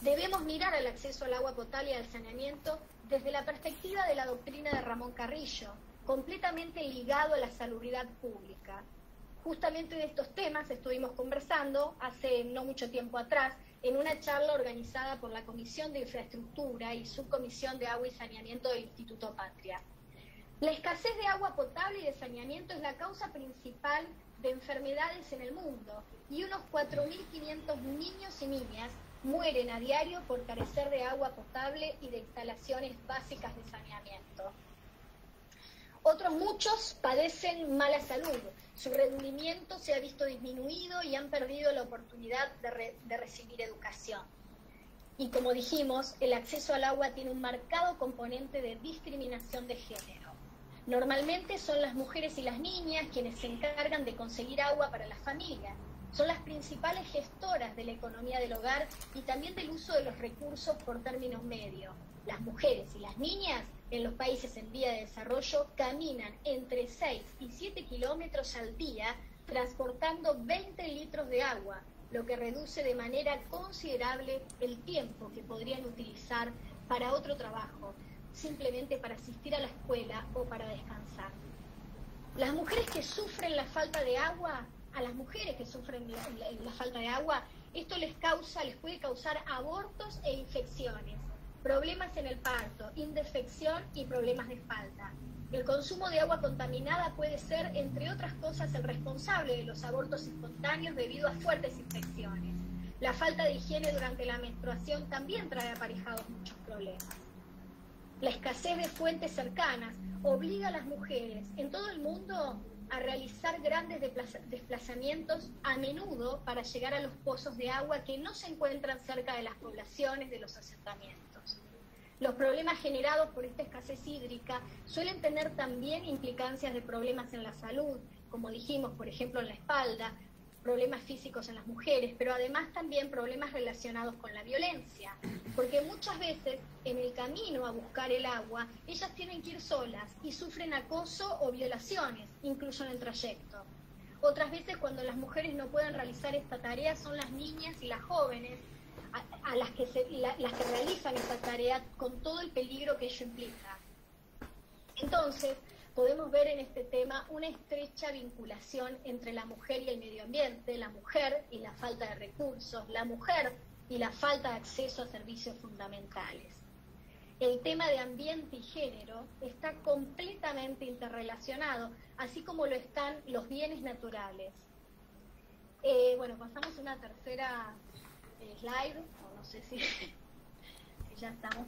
Debemos mirar al acceso al agua potable y al saneamiento desde la perspectiva de la doctrina de Ramón Carrillo, completamente ligado a la salubridad pública. Justamente de estos temas estuvimos conversando hace no mucho tiempo atrás en una charla organizada por la Comisión de Infraestructura y Subcomisión de Agua y Saneamiento del Instituto Patria. La escasez de agua potable y de saneamiento es la causa principal de enfermedades en el mundo, y unos 4.500 niños y niñas mueren a diario por carecer de agua potable y de instalaciones básicas de saneamiento. Otros muchos padecen mala salud, su rendimiento se ha visto disminuido y han perdido la oportunidad de recibir educación. Y como dijimos, el acceso al agua tiene un marcado componente de discriminación de género. Normalmente son las mujeres y las niñas quienes se encargan de conseguir agua para la familia. Son las principales gestoras de la economía del hogar y también del uso de los recursos por términos medios. Las mujeres y las niñas en los países en vía de desarrollo caminan entre 6 y 7 kilómetros al día transportando 20 litros de agua, lo que reduce de manera considerable el tiempo que podrían utilizar para otro trabajo, simplemente para asistir a la escuela o para descansar. Las mujeres que sufren la falta de agua, a las mujeres que sufren la falta de agua, esto les puede causar abortos e infecciones, problemas en el parto, indefección y problemas de espalda. El consumo de agua contaminada puede ser, entre otras cosas, el responsable de los abortos espontáneos debido a fuertes infecciones. La falta de higiene durante la menstruación también trae aparejados muchos problemas. La escasez de fuentes cercanas obliga a las mujeres en todo el mundo a realizar grandes desplazamientos a menudo para llegar a los pozos de agua que no se encuentran cerca de las poblaciones de los asentamientos. Los problemas generados por esta escasez hídrica suelen tener también implicancias de problemas en la salud, como dijimos, por ejemplo, en la espalda, problemas físicos en las mujeres, pero además también problemas relacionados con la violencia, porque muchas veces en el camino a buscar el agua, ellas tienen que ir solas y sufren acoso o violaciones, incluso en el trayecto. Otras veces, cuando las mujeres no pueden realizar esta tarea, son las niñas y las jóvenes a las que realizan esta tarea con todo el peligro que ello implica. Entonces, podemos ver en este tema una estrecha vinculación entre la mujer y el medio ambiente, la mujer y la falta de recursos, la mujer y la falta de acceso a servicios fundamentales. El tema de ambiente y género está completamente interrelacionado, así como lo están los bienes naturales. Bueno, pasamos a una tercera slide, o no sé si ya estamos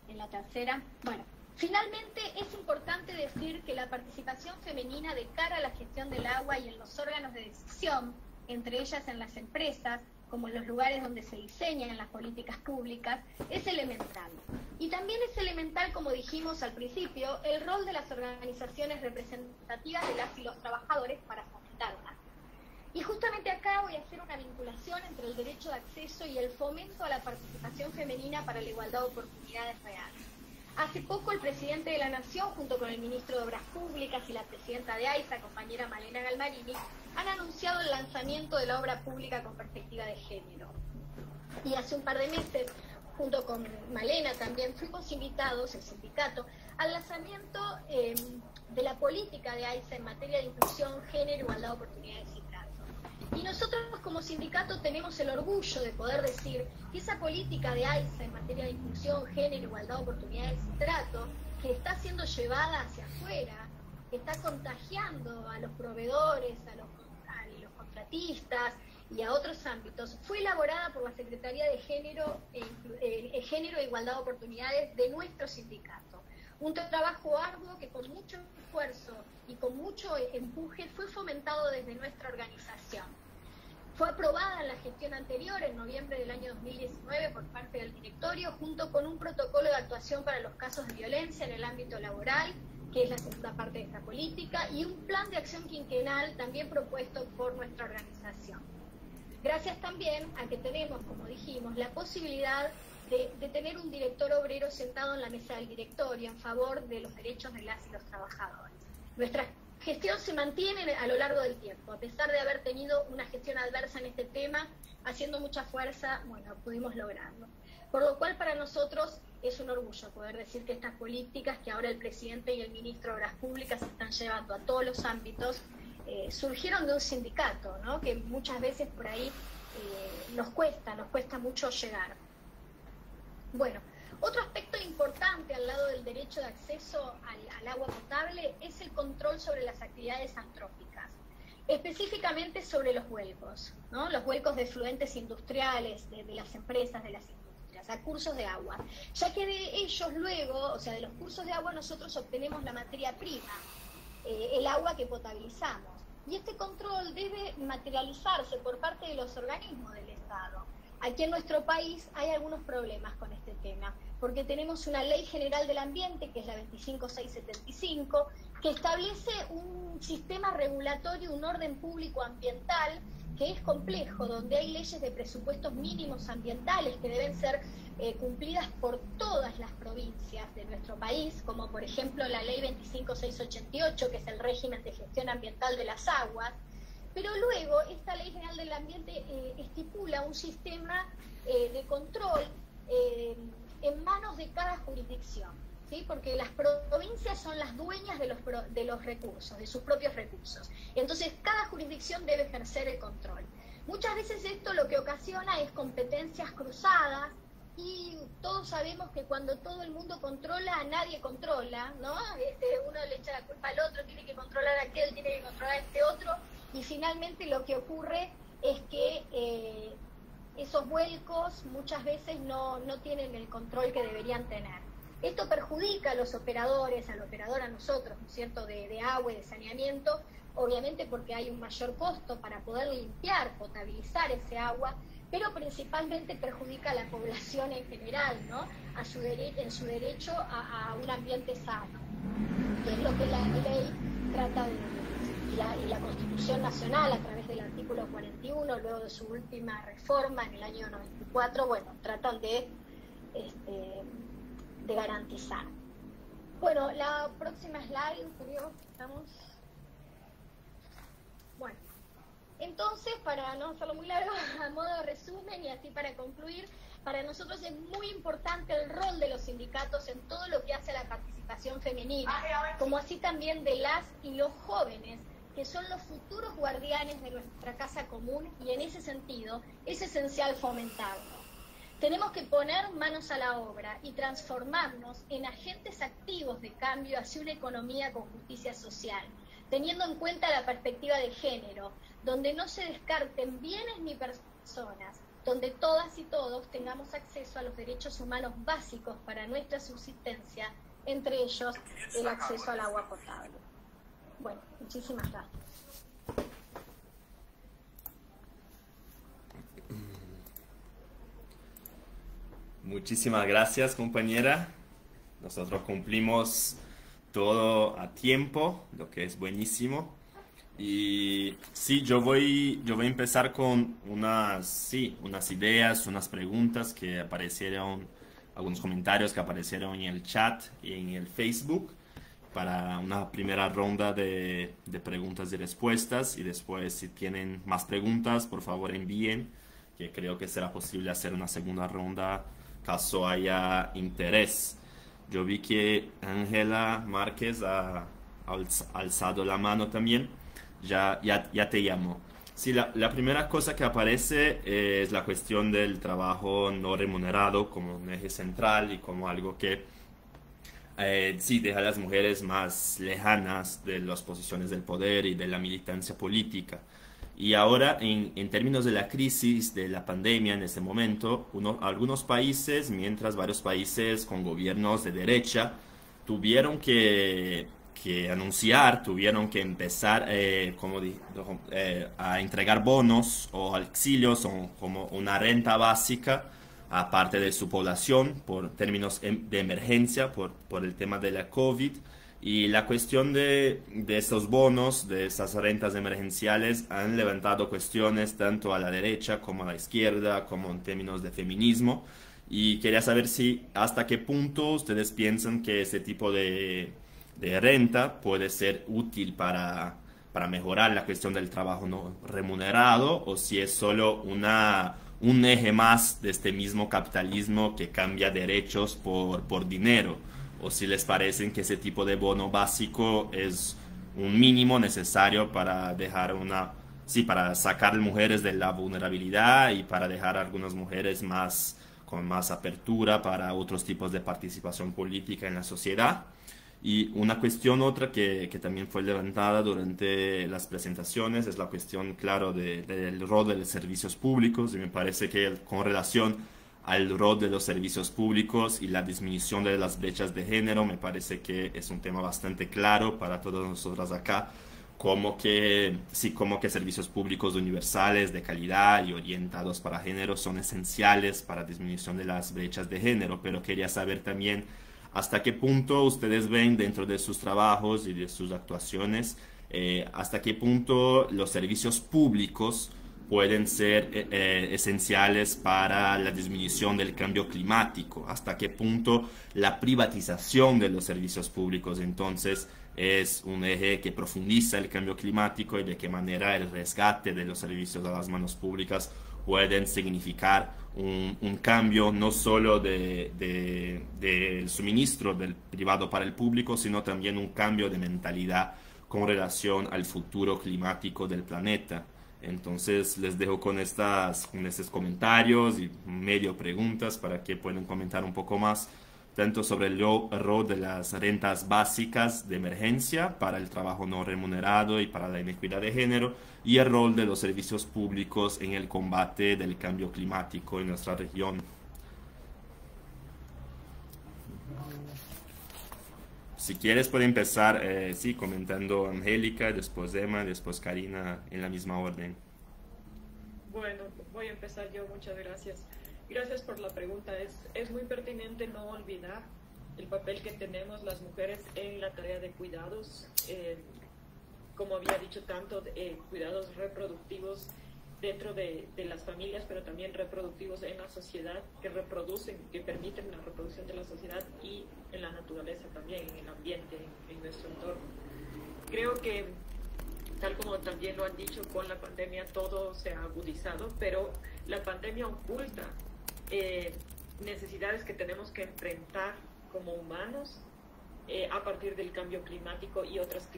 en la tercera. Bueno, finalmente es importante decir que la participación femenina de cara a la gestión del agua y en los órganos de decisión, entre ellas en las empresas, como en los lugares donde se diseñan las políticas públicas, es elemental. Y también es elemental, como dijimos al principio, el rol de las organizaciones representativas de las y los trabajadores para fomentarla. Y justamente acá voy a hacer una vinculación entre el derecho de acceso y el fomento a la participación femenina para la igualdad de oportunidades reales. Hace poco el presidente de la Nación, junto con el ministro de Obras Públicas y la presidenta de AISA, compañera Malena Galmarini, han anunciado el lanzamiento de la obra pública con perspectiva de género. Y hace un par de meses, junto con Malena también, fuimos invitados, el sindicato, al lanzamiento de la política de AISA en materia de inclusión, género, igualdad de oportunidades y trato. Y nosotros como sindicato tenemos el orgullo de poder decir que esa política de AISA en materia de inclusión, género, igualdad de oportunidades y trato, que está siendo llevada hacia afuera, que está contagiando a los proveedores, a los contratistas y a otros ámbitos, fue elaborada por la Secretaría de Género e Igualdad de Oportunidades de nuestro sindicato. Un trabajo arduo que con mucho esfuerzo y con mucho empuje fue fomentado desde nuestra organización. Fue aprobada en la gestión anterior, en noviembre del año 2019, por parte del directorio, junto con un protocolo de actuación para los casos de violencia en el ámbito laboral, que es la segunda parte de esta política, y un plan de acción quinquenal también propuesto por nuestra organización. Gracias también a que tenemos, como dijimos, la posibilidad de tener un director obrero sentado en la mesa del directorio en favor de los derechos de las y los trabajadores. Nuestra gestión se mantiene a lo largo del tiempo, a pesar de haber tenido una gestión adversa en este tema, haciendo mucha fuerza, bueno, pudimos lograrlo. Por lo cual para nosotros es un orgullo poder decir que estas políticas que ahora el presidente y el ministro de Obras Públicas están llevando a todos los ámbitos, surgieron de un sindicato, ¿no? Que muchas veces por ahí nos cuesta mucho llegar. Bueno, otro aspecto importante al lado del derecho de acceso al agua potable es el control sobre las actividades antrópicas, específicamente sobre los vuelcos, ¿no? Los vuelcos de efluentes industriales de las empresas, de las industrias, a cursos de agua, ya que de ellos luego, o sea, de los cursos de agua nosotros obtenemos la materia prima, el agua que potabilizamos. Y este control debe materializarse por parte de los organismos del Estado. Aquí en nuestro país hay algunos problemas con este tema, porque tenemos una Ley General del Ambiente, que es la 25675, que establece un sistema regulatorio, un orden público ambiental, que es complejo, donde hay leyes de presupuestos mínimos ambientales que deben ser cumplidas por todas las provincias de nuestro país, como por ejemplo la Ley 25688, que es el régimen de gestión ambiental de las aguas. Pero luego esta Ley General del Ambiente estipula un sistema de control en manos de cada jurisdicción, ¿sí? Porque las provincias son las dueñas de los recursos, de sus propios recursos. Entonces cada jurisdicción debe ejercer el control. Muchas veces esto lo que ocasiona es competencias cruzadas, y todos sabemos que cuando todo el mundo controla, nadie controla, ¿no? Uno le echa la culpa al otro, tiene que controlar a aquel, tiene que controlar a este otro, y finalmente lo que ocurre es que esos vuelcos muchas veces no tienen el control que deberían tener. Esto perjudica a los operadores, al operador, a nosotros, ¿no es cierto?, de agua y de saneamiento, obviamente porque hay un mayor costo para poder limpiar, potabilizar ese agua, pero principalmente perjudica a la población en general, ¿no?, en su derecho a un ambiente sano, que es lo que la ley trata y la Constitución Nacional, a través del artículo 41, luego de su última reforma en el año 94, bueno, tratan de garantizar. Bueno, la próxima slide, Julio, estamos... Bueno, entonces, para no hacerlo muy largo, a modo de resumen y así para concluir, para nosotros es muy importante el rol de los sindicatos en todo lo que hace a la participación femenina, como así también de las y los jóvenes, que son los futuros guardianes de nuestra casa común, y en ese sentido es esencial fomentarlo. Tenemos que poner manos a la obra y transformarnos en agentes activos de cambio hacia una economía con justicia social, teniendo en cuenta la perspectiva de género, donde no se descarten bienes ni personas, donde todas y todos tengamos acceso a los derechos humanos básicos para nuestra subsistencia, entre ellos el acceso al agua potable. Bueno, muchísimas gracias. Muchísimas gracias, compañera. Nosotros cumplimos todo a tiempo, lo que es buenísimo. Y sí, yo voy a empezar con unas ideas, unas preguntas que aparecieron, algunos comentarios que aparecieron en el chat y en el Facebook, para una primera ronda de preguntas y respuestas. Y después, si tienen más preguntas, por favor envíen, que creo que será posible hacer una segunda ronda caso haya interés. Yo vi que Ángela Márquez ha alzado la mano también. Ya te llamo. Sí, la primera cosa que aparece es la cuestión del trabajo no remunerado como un eje central y como algo que sí deja a las mujeres más lejanas de las posiciones del poder y de la militancia política. Y ahora, en términos de la crisis de la pandemia en ese momento, algunos países, mientras varios países con gobiernos de derecha, tuvieron que anunciar, tuvieron que empezar a entregar bonos o auxilios o como una renta básica a parte de su población por términos de emergencia, por el tema de la COVID. Y la cuestión de esos bonos, de esas rentas emergenciales, han levantado cuestiones tanto a la derecha como a la izquierda, como en términos de feminismo. Y quería saber si hasta qué punto ustedes piensan que ese tipo de renta puede ser útil para mejorar la cuestión del trabajo no remunerado, o si es solo un eje más de este mismo capitalismo que cambia derechos por dinero, o si les parece que ese tipo de bono básico es un mínimo necesario para dejar para sacar mujeres de la vulnerabilidad y para dejar a algunas mujeres con más apertura para otros tipos de participación política en la sociedad. Y una cuestión otra que también fue levantada durante las presentaciones es la cuestión, claro, del rol de los servicios públicos, y me parece que con relación al rol de los servicios públicos y la disminución de las brechas de género, me parece que es un tema bastante claro para todas nosotras acá, como que servicios públicos universales, de calidad y orientados para género son esenciales para la disminución de las brechas de género, pero quería saber también hasta qué punto ustedes ven dentro de sus trabajos y de sus actuaciones, hasta qué punto los servicios públicos pueden ser esenciales para la disminución del cambio climático, hasta qué punto la privatización de los servicios públicos entonces es un eje que profundiza el cambio climático, y de qué manera el rescate de los servicios a las manos públicas pueden significar un cambio no solo del suministro del privado para el público, sino también un cambio de mentalidad con relación al futuro climático del planeta. Entonces les dejo con estos comentarios y medio preguntas para que puedan comentar un poco más, tanto sobre el rol de las rentas básicas de emergencia para el trabajo no remunerado y para la inequidad de género, y el rol de los servicios públicos en el combate del cambio climático en nuestra región. Si quieres puede empezar comentando Angélica, después Emma, después Karina, en la misma orden. Bueno, voy a empezar yo, muchas gracias. Gracias por la pregunta. Es muy pertinente no olvidar el papel que tenemos las mujeres en la tarea de cuidados, como había dicho tanto, cuidados reproductivos dentro de las familias, pero también reproductivos en la sociedad, que permiten la reproducción de la sociedad, y en la naturaleza también, en el ambiente, en nuestro entorno. Creo que, tal como también lo han dicho, con la pandemia todo se ha agudizado, pero la pandemia oculta necesidades que tenemos que enfrentar como humanos a partir del cambio climático y otras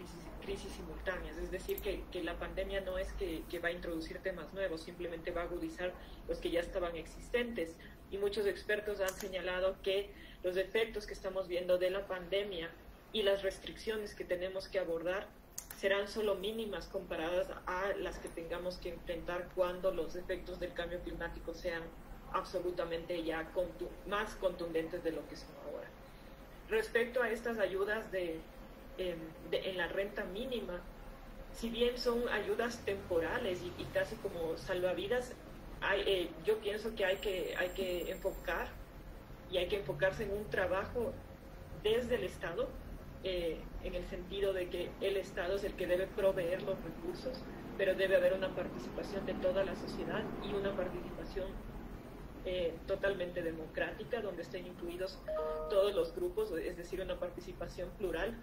crisis simultáneas. Es decir, que la pandemia no es que va a introducir temas nuevos, simplemente va a agudizar los que ya estaban existentes. Y muchos expertos han señalado que los efectos que estamos viendo de la pandemia y las restricciones que tenemos que abordar serán solo mínimas comparadas a las que tengamos que enfrentar cuando los efectos del cambio climático sean absolutamente ya más contundentes de lo que son ahora. Respecto a estas ayudas en la renta mínima, si bien son ayudas temporales y casi como salvavidas, yo pienso que hay que enfocar, y hay que enfocarse en un trabajo desde el Estado, en el sentido de que el Estado es el que debe proveer los recursos, pero debe haber una participación de toda la sociedad y una participación totalmente democrática, donde estén incluidos todos los grupos, es decir, una participación plural,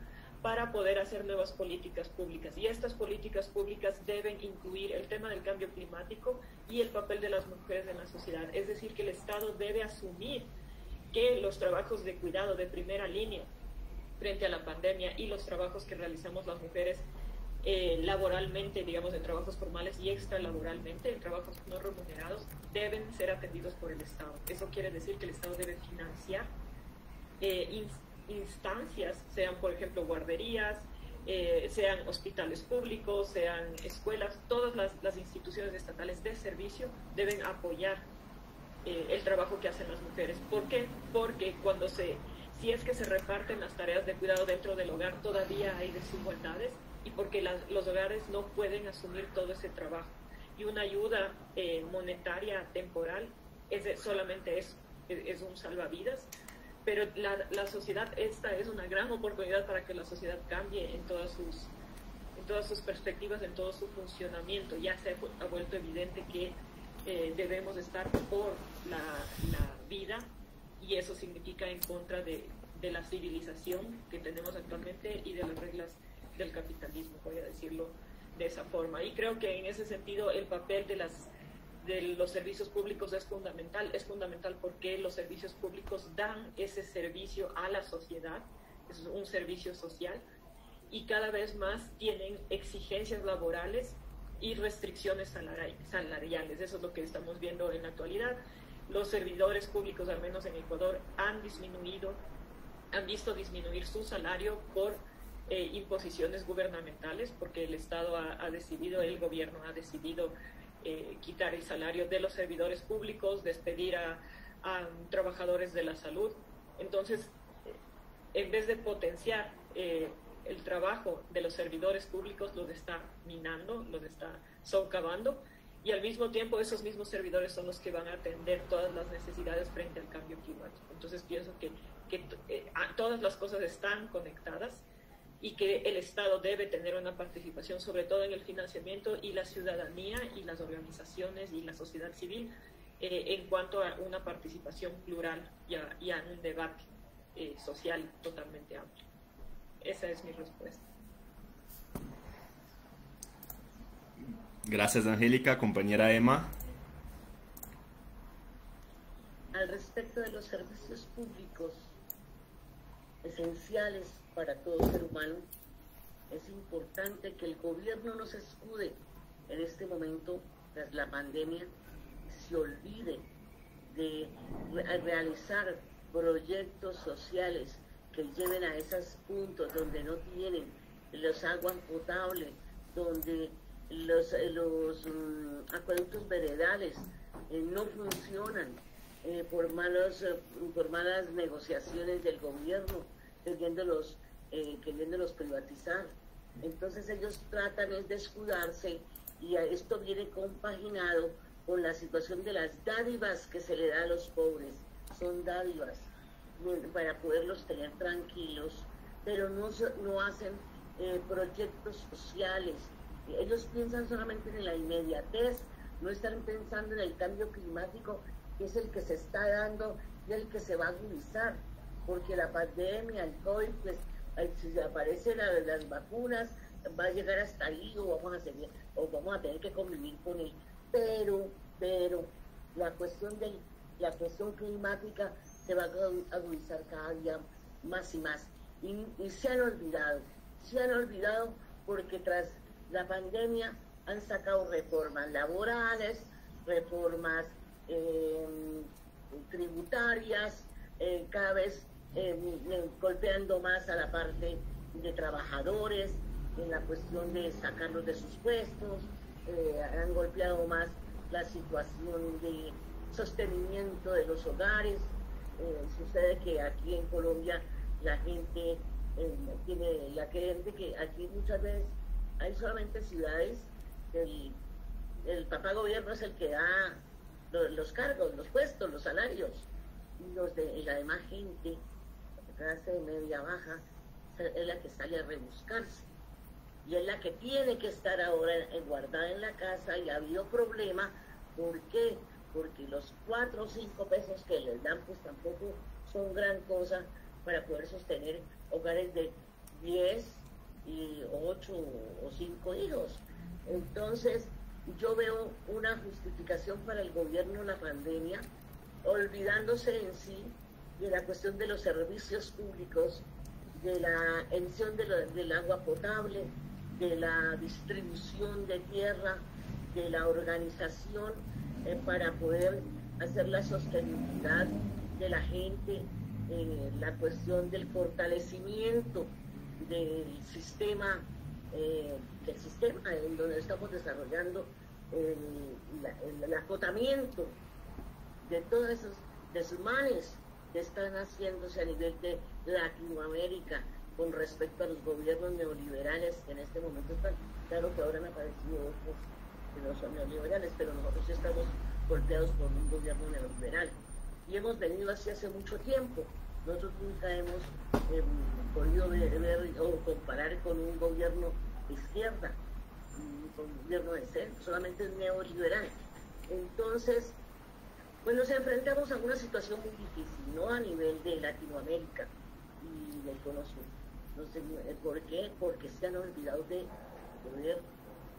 para poder hacer nuevas políticas públicas. Y estas políticas públicas deben incluir el tema del cambio climático y el papel de las mujeres en la sociedad. Es decir, que el Estado debe asumir que los trabajos de cuidado de primera línea frente a la pandemia y los trabajos que realizamos las mujeres laboralmente, digamos, en trabajos formales y extralaboralmente, en trabajos no remunerados, deben ser atendidos por el Estado. Eso quiere decir que el Estado debe financiar instancias, sean por ejemplo guarderías, sean hospitales públicos, sean escuelas, todas las instituciones estatales de servicio deben apoyar el trabajo que hacen las mujeres. ¿Por qué? Porque si es que se reparten las tareas de cuidado dentro del hogar, todavía hay desigualdades, y porque los hogares no pueden asumir todo ese trabajo. Y una ayuda monetaria temporal solamente es un salvavidas, pero la sociedad, esta es una gran oportunidad para que la sociedad cambie en todas sus perspectivas, en todo su funcionamiento. Ya se ha vuelto evidente que debemos estar por la vida, y eso significa en contra de la civilización que tenemos actualmente y de las reglas del capitalismo, voy a decirlo de esa forma. Y creo que en ese sentido el papel de los servicios públicos es fundamental porque los servicios públicos dan ese servicio a la sociedad, es un servicio social, y cada vez más tienen exigencias laborales y restricciones salariales. Eso es lo que estamos viendo en la actualidad. Los servidores públicos, al menos en Ecuador, han visto disminuir su salario por imposiciones gubernamentales, porque el Estado el gobierno ha decidido quitar el salario de los servidores públicos, despedir a trabajadores de la salud. Entonces, en vez de potenciar el trabajo de los servidores públicos, los está minando, los está socavando, y al mismo tiempo esos mismos servidores son los que van a atender todas las necesidades frente al cambio climático. Entonces pienso que todas las cosas están conectadas, y que el Estado debe tener una participación, sobre todo en el financiamiento, y la ciudadanía y las organizaciones y la sociedad civil en cuanto a una participación plural y a un debate social totalmente amplio. Esa es mi respuesta. Gracias, Angélica. Compañera Emma. Al respecto de los servicios públicos esenciales para todo ser humano, es importante que el gobierno no se escude en este momento tras la pandemia, se olvide de realizar proyectos sociales que lleven a esos puntos donde no tienen los aguas potables, donde los acueductos veredales no funcionan por malas negociaciones del gobierno, queriéndolos privatizar. Entonces ellos tratan de escudarse, y esto viene compaginado con la situación de las dádivas que se le da a los pobres. Son dádivas para poderlos tener tranquilos, pero no hacen proyectos sociales. Ellos piensan solamente en la inmediatez, no están pensando en el cambio climático, que es el que se está dando y el que se va a agudizar, porque la pandemia, el COVID, pues si aparecen las vacunas, va a llegar hasta ahí, o vamos a tener que convivir con él. Pero la cuestión climática se va a agudizar cada día más y más. Y se han olvidado porque tras la pandemia han sacado reformas laborales, reformas tributarias, cada vez golpeando más a la parte de trabajadores en la cuestión de sacarlos de sus puestos, han golpeado más la situación de sostenimiento de los hogares. Sucede que aquí en Colombia la gente tiene la creencia que aquí muchas veces hay solamente ciudades que el papá gobierno es el que da los cargos, los puestos, los salarios, y la demás gente, clase media baja, es la que sale a rebuscarse, y es la que tiene que estar ahora guardada en la casa. Y ha habido problema. ¿Por qué? Porque los 4 o 5 pesos que les dan pues tampoco son gran cosa para poder sostener hogares de 10 y 8 o 5 hijos. Entonces yo veo una justificación para el gobierno en la pandemia, olvidándose en sí de la cuestión de los servicios públicos, de la emisión del agua potable, de la distribución de tierra, de la organización para poder hacer la sostenibilidad de la gente, la cuestión del fortalecimiento del sistema en donde estamos desarrollando el acotamiento de todos esos desmanes que están haciéndose a nivel de Latinoamérica con respecto a los gobiernos neoliberales que en este momento están. Claro que ahora han aparecido otros que no son neoliberales, pero nosotros estamos golpeados por un gobierno neoliberal. Y hemos venido así hace mucho tiempo. Nosotros nunca hemos podido ver o comparar con un gobierno de izquierda, con un gobierno de centro, solamente es neoliberal. Entonces, pues nos enfrentamos a una situación muy difícil, ¿no? A nivel de Latinoamérica y del cono sur. No sé por qué, porque se han olvidado de poder,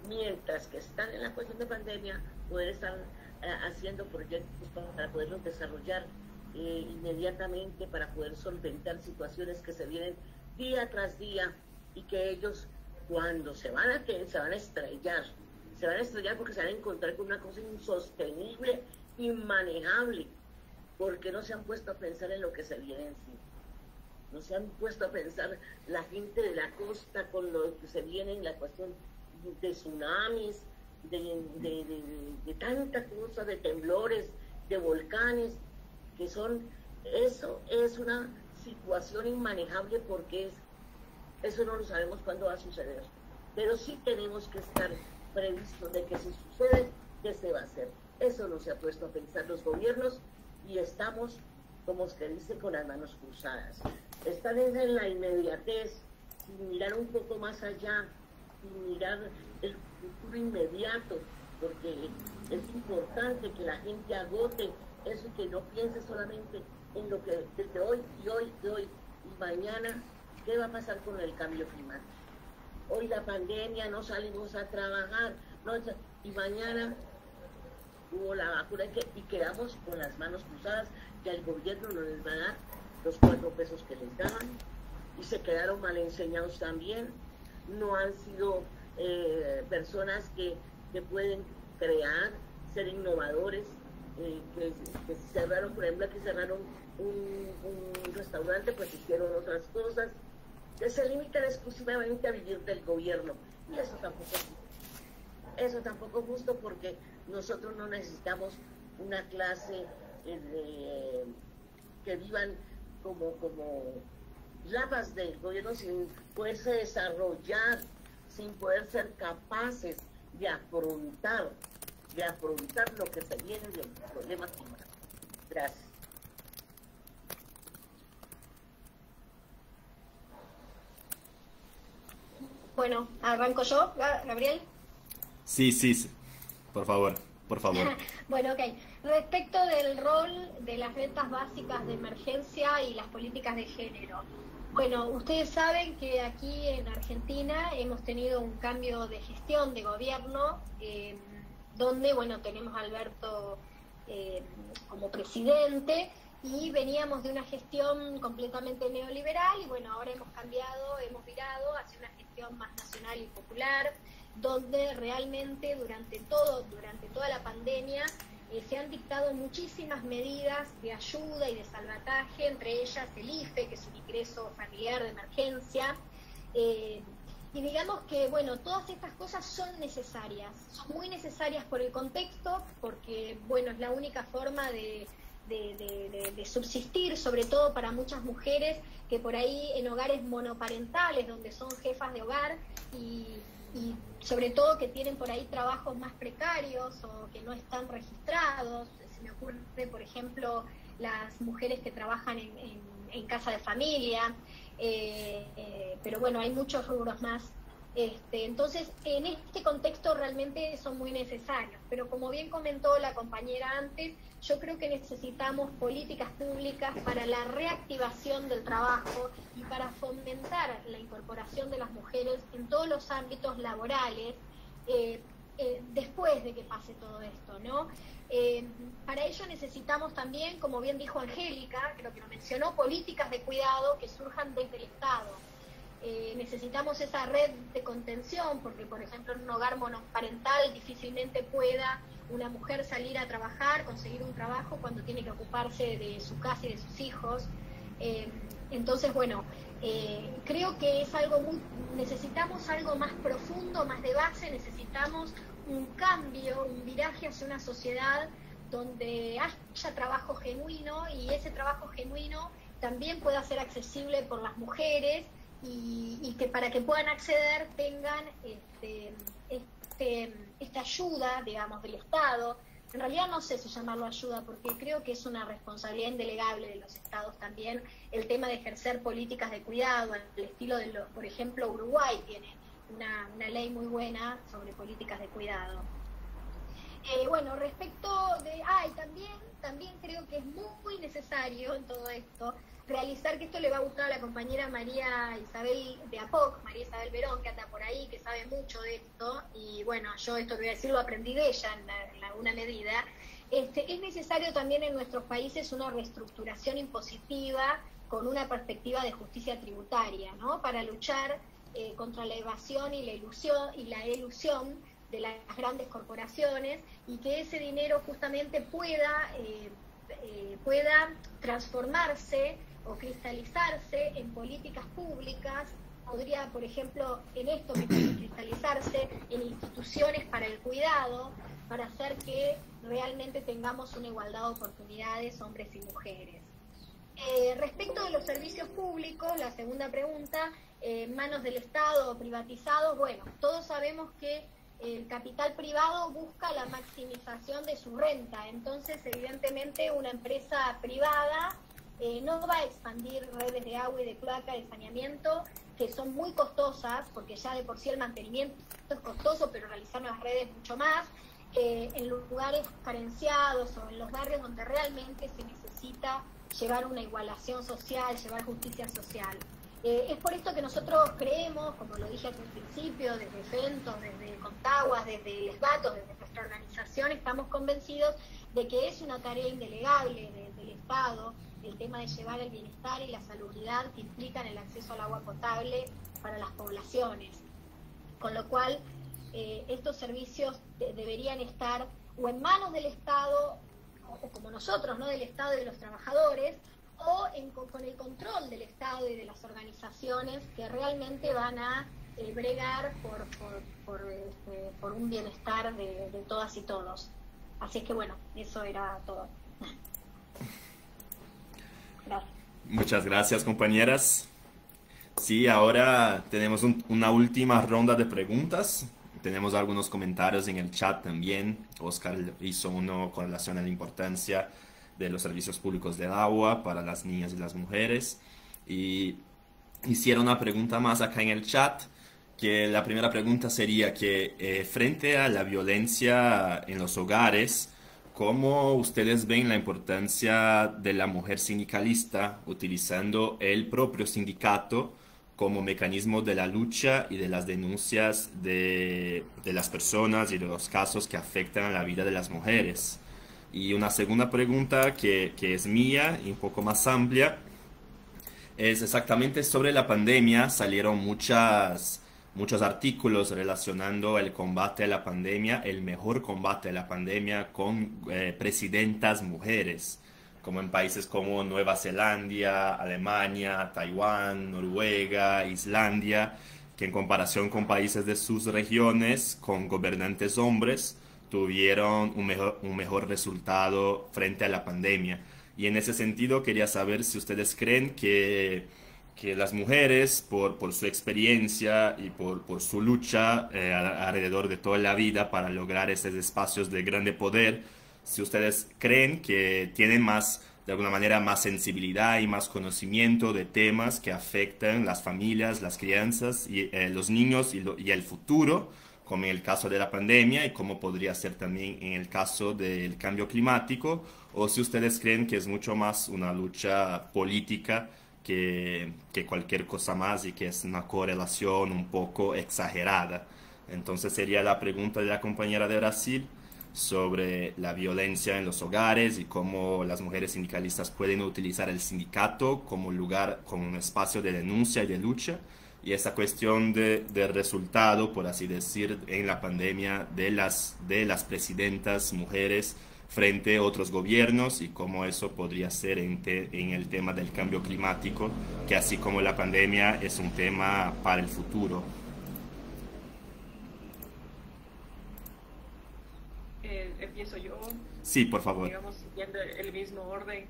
mientras que están en la cuestión de pandemia, poder estar haciendo proyectos para poderlos desarrollar inmediatamente, para poder solventar situaciones que se vienen día tras día y que ellos, cuando se van a estrellar porque se van a encontrar con una cosa insostenible, inmanejable, porque no se han puesto a pensar en lo que se viene en sí. No se han puesto a pensar la gente de la costa con lo que se viene en la cuestión de tsunamis, de tanta cosa, de temblores, de volcanes, que eso es una situación inmanejable porque eso no lo sabemos cuándo va a suceder. Pero sí tenemos que estar previstos de que si sucede, ¿qué se va a hacer? Eso no se ha puesto a pensar los gobiernos y estamos, como se dice, con las manos cruzadas. Están en la inmediatez, sin mirar un poco más allá, sin mirar el futuro inmediato, porque es importante que la gente agote eso y que no piense solamente en lo que desde hoy y mañana, ¿qué va a pasar con el cambio climático? Hoy la pandemia, no salimos a trabajar, y mañana hubo la vacuna y quedamos con las manos cruzadas, que al gobierno no les va a dar los 4 pesos que les daban, y se quedaron mal enseñados también. No han sido personas que pueden crear, ser innovadores, que cerraron, por ejemplo, aquí cerraron un restaurante, pues hicieron otras cosas, que se limitan exclusivamente a vivir del gobierno, y eso tampoco es justo, porque nosotros no necesitamos una clase que vivan como ramas del gobierno sin poderse desarrollar, sin poder ser capaces de afrontar lo que se viene del problema climático. Gracias. Bueno, arranco yo, Gabriel. Sí, por favor. Bueno, ok. Respecto del rol de las rentas básicas de emergencia y las políticas de género. Bueno, ustedes saben que aquí en Argentina hemos tenido un cambio de gestión de gobierno, donde, bueno, tenemos a Alberto como presidente, y veníamos de una gestión completamente neoliberal, y bueno, ahora hemos virado hacia una gestión más nacional y popular, donde realmente durante toda la pandemia se han dictado muchísimas medidas de ayuda y de salvataje, entre ellas el IFE, que es un ingreso familiar de emergencia, y digamos que, bueno, todas estas cosas son muy necesarias por el contexto, porque, bueno, es la única forma de subsistir, sobre todo para muchas mujeres que por ahí en hogares monoparentales, donde son jefas de hogar y sobre todo que tienen por ahí trabajos más precarios o que no están registrados. Se me ocurre, por ejemplo, las mujeres que trabajan en casa de familia, pero bueno, hay muchos rubros más. Entonces, en este contexto realmente son muy necesarios, pero como bien comentó la compañera antes, yo creo que necesitamos políticas públicas para la reactivación del trabajo y para fomentar la incorporación de las mujeres en todos los ámbitos laborales después de que pase todo esto, ¿no? Para ello necesitamos también, como bien dijo Angélica, creo que lo mencionó, políticas de cuidado que surjan desde el Estado. Necesitamos esa red de contención, porque por ejemplo en un hogar monoparental difícilmente pueda una mujer salir a trabajar, conseguir un trabajo cuando tiene que ocuparse de su casa y de sus hijos. Entonces, bueno, creo que es algo necesitamos algo más profundo, más de base, necesitamos un cambio, un viraje hacia una sociedad donde haya trabajo genuino y ese trabajo genuino también pueda ser accesible por las mujeres y que para que puedan acceder tengan esta ayuda, digamos, del Estado. En realidad no sé si llamarlo ayuda, porque creo que es una responsabilidad indelegable de los estados también el tema de ejercer políticas de cuidado, al estilo de, por ejemplo, Uruguay tiene una ley muy buena sobre políticas de cuidado. Bueno, respecto de... también creo que es muy necesario en todo esto realizar, que esto le va a gustar a la compañera María Isabel de APOC, María Isabel Verón, que anda por ahí, que sabe mucho de esto, y bueno, yo esto que voy a decir lo aprendí de ella en alguna medida. Es necesario también en nuestros países una reestructuración impositiva con una perspectiva de justicia tributaria, ¿no? Para luchar contra la evasión y la elusión de las grandes corporaciones, y que ese dinero justamente pueda transformarse o cristalizarse en políticas públicas. Podría, por ejemplo, en esto cristalizarse en instituciones para el cuidado, para hacer que realmente tengamos una igualdad de oportunidades, hombres y mujeres. Respecto de los servicios públicos, la segunda pregunta, manos del Estado o privatizados, bueno, todos sabemos que el capital privado busca la maximización de su renta, entonces evidentemente una empresa privada no va a expandir redes de agua y de cloaca, de saneamiento, que son muy costosas, porque ya de por sí el mantenimiento es costoso, pero realizar nuevas redes mucho más, en lugares carenciados o en los barrios donde realmente se necesita llevar una igualación social, llevar justicia social. Es por esto que nosotros creemos, como lo dije al principio, desde Fentos, desde Contaguas, desde Les Gatos, desde nuestra organización, estamos convencidos de que es una tarea indelegable del Estado el tema de llevar el bienestar y la salubridad que implican el acceso al agua potable para las poblaciones. Con lo cual, estos servicios deberían estar o en manos del Estado, o como nosotros, ¿no?, del Estado y de los trabajadores, o con el control del Estado y de las organizaciones que realmente van a bregar por un bienestar de todas y todos. Así es que bueno, eso era todo. Gracias. Muchas gracias, compañeras. Sí, ahora tenemos una última ronda de preguntas. Tenemos algunos comentarios en el chat también. Oscar hizo uno con relación a la importancia de los servicios públicos del agua para las niñas y las mujeres. Y hicieron una pregunta más acá en el chat, que la primera pregunta sería que frente a la violencia en los hogares, ¿cómo ustedes ven la importancia de la mujer sindicalista utilizando el propio sindicato como mecanismo de la lucha y de las denuncias de las personas y de los casos que afectan a la vida de las mujeres? Y una segunda pregunta que es mía y un poco más amplia es exactamente sobre la pandemia. Salieron muchos artículos relacionando el combate a la pandemia, el mejor combate a la pandemia con presidentas mujeres, como en países como Nueva Zelanda, Alemania, Taiwán, Noruega, Islandia, que en comparación con países de sus regiones con gobernantes hombres, tuvieron un mejor resultado frente a la pandemia. Y en ese sentido quería saber si ustedes creen que las mujeres, por su experiencia y por su lucha alrededor de toda la vida para lograr esos espacios de grande poder, si ustedes creen que tienen de alguna manera más sensibilidad y más conocimiento de temas que afectan las familias, las crianzas, y los niños y el futuro, como en el caso de la pandemia y como podría ser también en el caso del cambio climático, o si ustedes creen que es mucho más una lucha política que cualquier cosa más y que es una correlación un poco exagerada. Entonces sería la pregunta de la compañera de Brasil sobre la violencia en los hogares y cómo las mujeres sindicalistas pueden utilizar el sindicato como lugar, como un espacio de denuncia y de lucha, y esa cuestión del resultado, por así decir, en la pandemia de las presidentas mujeres frente a otros gobiernos y cómo eso podría ser en el tema del cambio climático, que así como la pandemia es un tema para el futuro. Empiezo yo. Sí, por favor. Digamos, siguiendo el mismo orden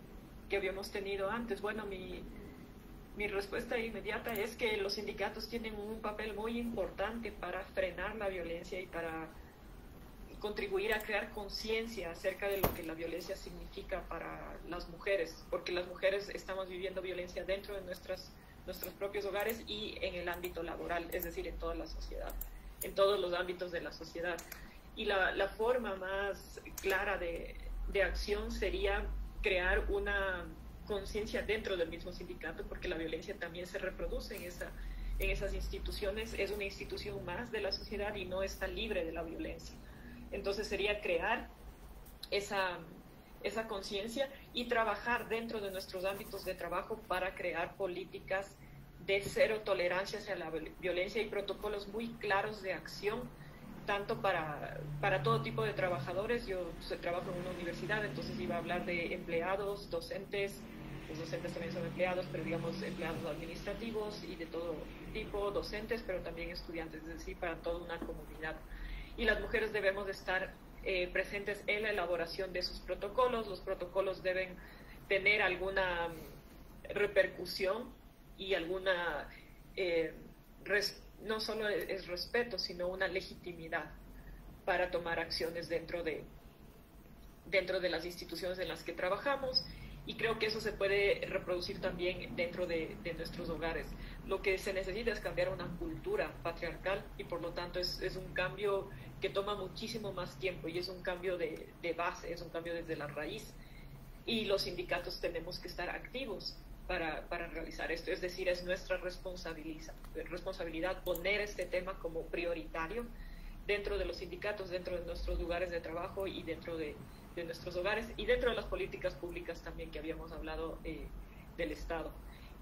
que habíamos tenido antes. Bueno, mi respuesta inmediata es que los sindicatos tienen un papel muy importante para frenar la violencia y para contribuir a crear conciencia acerca de lo que la violencia significa para las mujeres, porque las mujeres estamos viviendo violencia dentro de nuestros propios hogares y en el ámbito laboral, es decir, en toda la sociedad, en todos los ámbitos de la sociedad. Y la forma más clara de acción sería crear una conciencia dentro del mismo sindicato, porque la violencia también se reproduce en esas instituciones, es una institución más de la sociedad y no está libre de la violencia. Entonces sería crear esa conciencia y trabajar dentro de nuestros ámbitos de trabajo para crear políticas de cero tolerancia hacia la violencia y protocolos muy claros de acción, tanto para todo tipo de trabajadores. Yo trabajo en una universidad, entonces iba a hablar de empleados, docentes. Los docentes también son empleados, pero digamos empleados administrativos y de todo tipo, docentes, pero también estudiantes, es decir, para toda una comunidad. Y las mujeres debemos de estar presentes en la elaboración de esos protocolos. Los protocolos deben tener alguna repercusión y alguna, no solo es respeto, sino una legitimidad para tomar acciones dentro de las instituciones en las que trabajamos. Y creo que eso se puede reproducir también dentro de nuestros hogares. Lo que se necesita es cambiar una cultura patriarcal y por lo tanto es un cambio que toma muchísimo más tiempo y es un cambio de base, es un cambio desde la raíz. Y los sindicatos tenemos que estar activos para realizar esto. Es decir, es nuestra responsabilidad poner este tema como prioritario dentro de los sindicatos, dentro de nuestros lugares de trabajo y dentro de nuestros hogares y dentro de las políticas públicas también que habíamos hablado del Estado.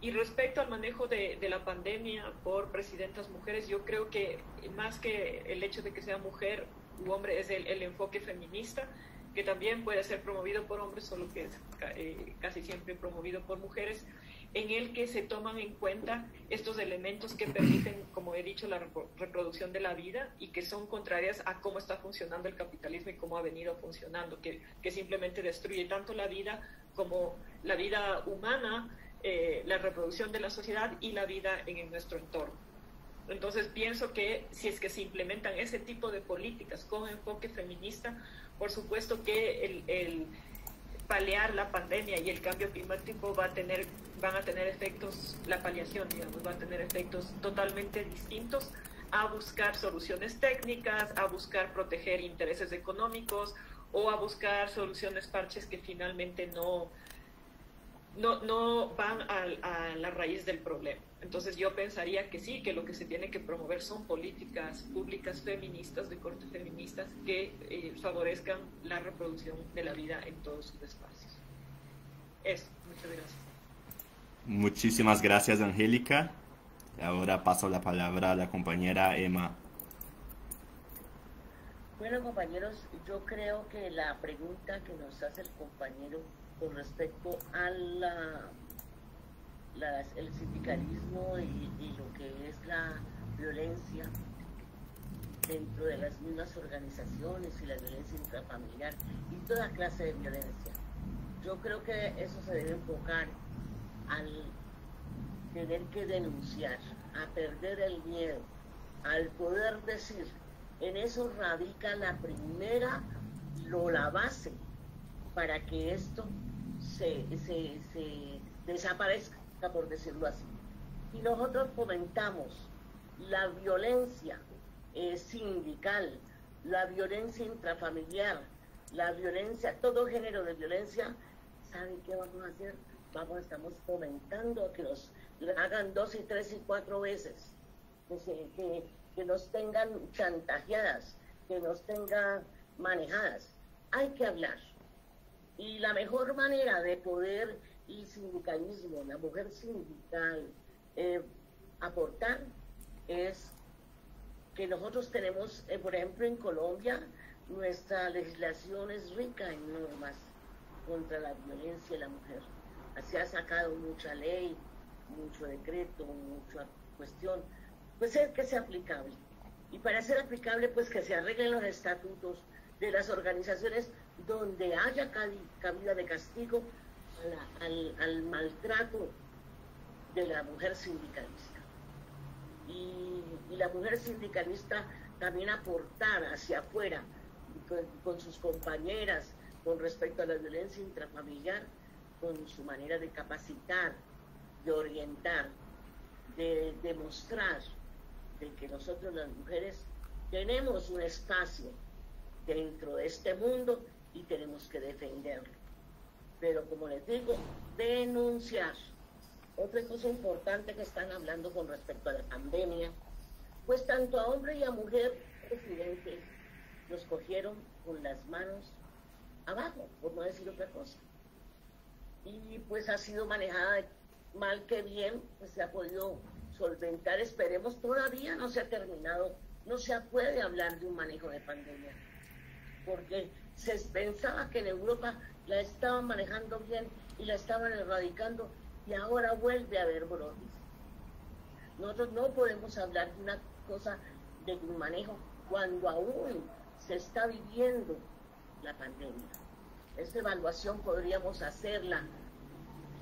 Y respecto al manejo de la pandemia por presidentas mujeres, yo creo que más que el hecho de que sea mujer u hombre es el enfoque feminista, que también puede ser promovido por hombres, solo que es casi siempre promovido por mujeres, en el que se toman en cuenta estos elementos que permiten, como he dicho, la reproducción de la vida y que son contrarias a cómo está funcionando el capitalismo y cómo ha venido funcionando, que simplemente destruye tanto la vida como la vida humana, la reproducción de la sociedad y la vida en nuestro entorno. Entonces pienso que si es que se implementan ese tipo de políticas con enfoque feminista, por supuesto que el paliar la pandemia y el cambio climático van a tener efectos, la paliación, digamos, va a tener efectos totalmente distintos a buscar soluciones técnicas, a buscar proteger intereses económicos o a buscar soluciones parches que finalmente no van a la raíz del problema. Entonces yo pensaría que sí, que lo que se tiene que promover son políticas públicas feministas, de corte feministas, que favorezcan la reproducción de la vida en todos sus espacios. Eso, muchas gracias. Muchísimas gracias, Angélica. Ahora paso la palabra a la compañera Emma. Bueno, compañeros, yo creo que la pregunta que nos hace el compañero con respecto a el sindicalismo y lo que es la violencia dentro de las mismas organizaciones y la violencia intrafamiliar y toda clase de violencia. Yo creo que eso se debe enfocar al tener que denunciar, a perder el miedo, al poder decir, en eso radica la base para que esto se desaparezca, por decirlo así. Y nosotros fomentamos la violencia sindical, la violencia intrafamiliar, la violencia, todo género de violencia. ¿Saben qué vamos a hacer? Estamos fomentando que nos hagan 2 y 3 y 4 veces, que nos tengan chantajeadas, que nos tengan manejadas. Hay que hablar. Y la mejor manera de poder el sindicalismo, la mujer sindical, aportar es que nosotros tenemos, por ejemplo, en Colombia Nuestra legislación es rica en normas contra la violencia de la mujer. Se ha sacado mucha ley, mucho decreto, mucha cuestión, pues es que sea aplicable. Y para ser aplicable, pues que se arreglen los estatutos de las organizaciones donde haya cabida de castigo al maltrato de la mujer sindicalista. Y la mujer sindicalista también aportar hacia afuera, con sus compañeras, con respecto a la violencia intrafamiliar, con su manera de capacitar, de orientar, de demostrar de que nosotros las mujeres tenemos un espacio dentro de este mundo y tenemos que defenderlo. Pero como les digo, denunciar. Otra cosa importante que están hablando con respecto a la pandemia, pues tanto a hombre y a mujer, presidente, los cogieron con las manos abajo, por no decir otra cosa. Y pues ha sido manejada mal que bien, pues se ha podido solventar. Esperemos, todavía no se ha terminado, no se puede hablar de un manejo de pandemia, porque se pensaba que en Europa la estaban manejando bien y la estaban erradicando, y ahora vuelve a haber brotes. Nosotros no podemos hablar de una cosa, de un manejo, cuando aún se está viviendo la pandemia. Esta evaluación podríamos hacerla,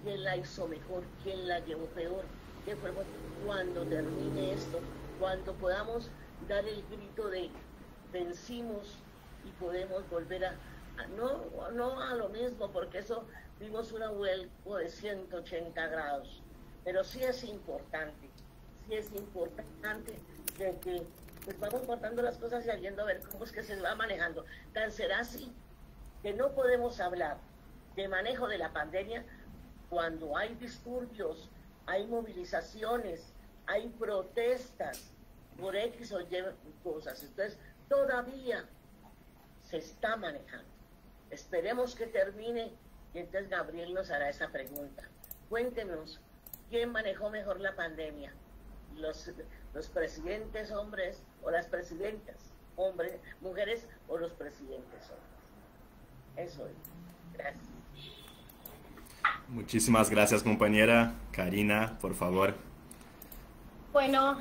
quién la hizo mejor, quién la llevó peor, qué fue cuando termine esto, cuando podamos dar el grito de vencimos y podemos volver no a lo mismo, porque eso vimos una vuelta de 180 grados, pero sí es importante de que pues vamos cortando las cosas y viendo a ver cómo es que se va manejando. Tan será así que no podemos hablar de manejo de la pandemia cuando hay disturbios, hay movilizaciones, hay protestas por X o Y cosas. Entonces, todavía se está manejando. Esperemos que termine y entonces Gabriel nos hará esa pregunta. Cuéntenos, ¿quién manejó mejor la pandemia? ¿Los presidentes hombres o las presidentas hombres, mujeres o los presidentes hombres? Eso es. Gracias. Muchísimas gracias, compañera. Karina, por favor. Bueno,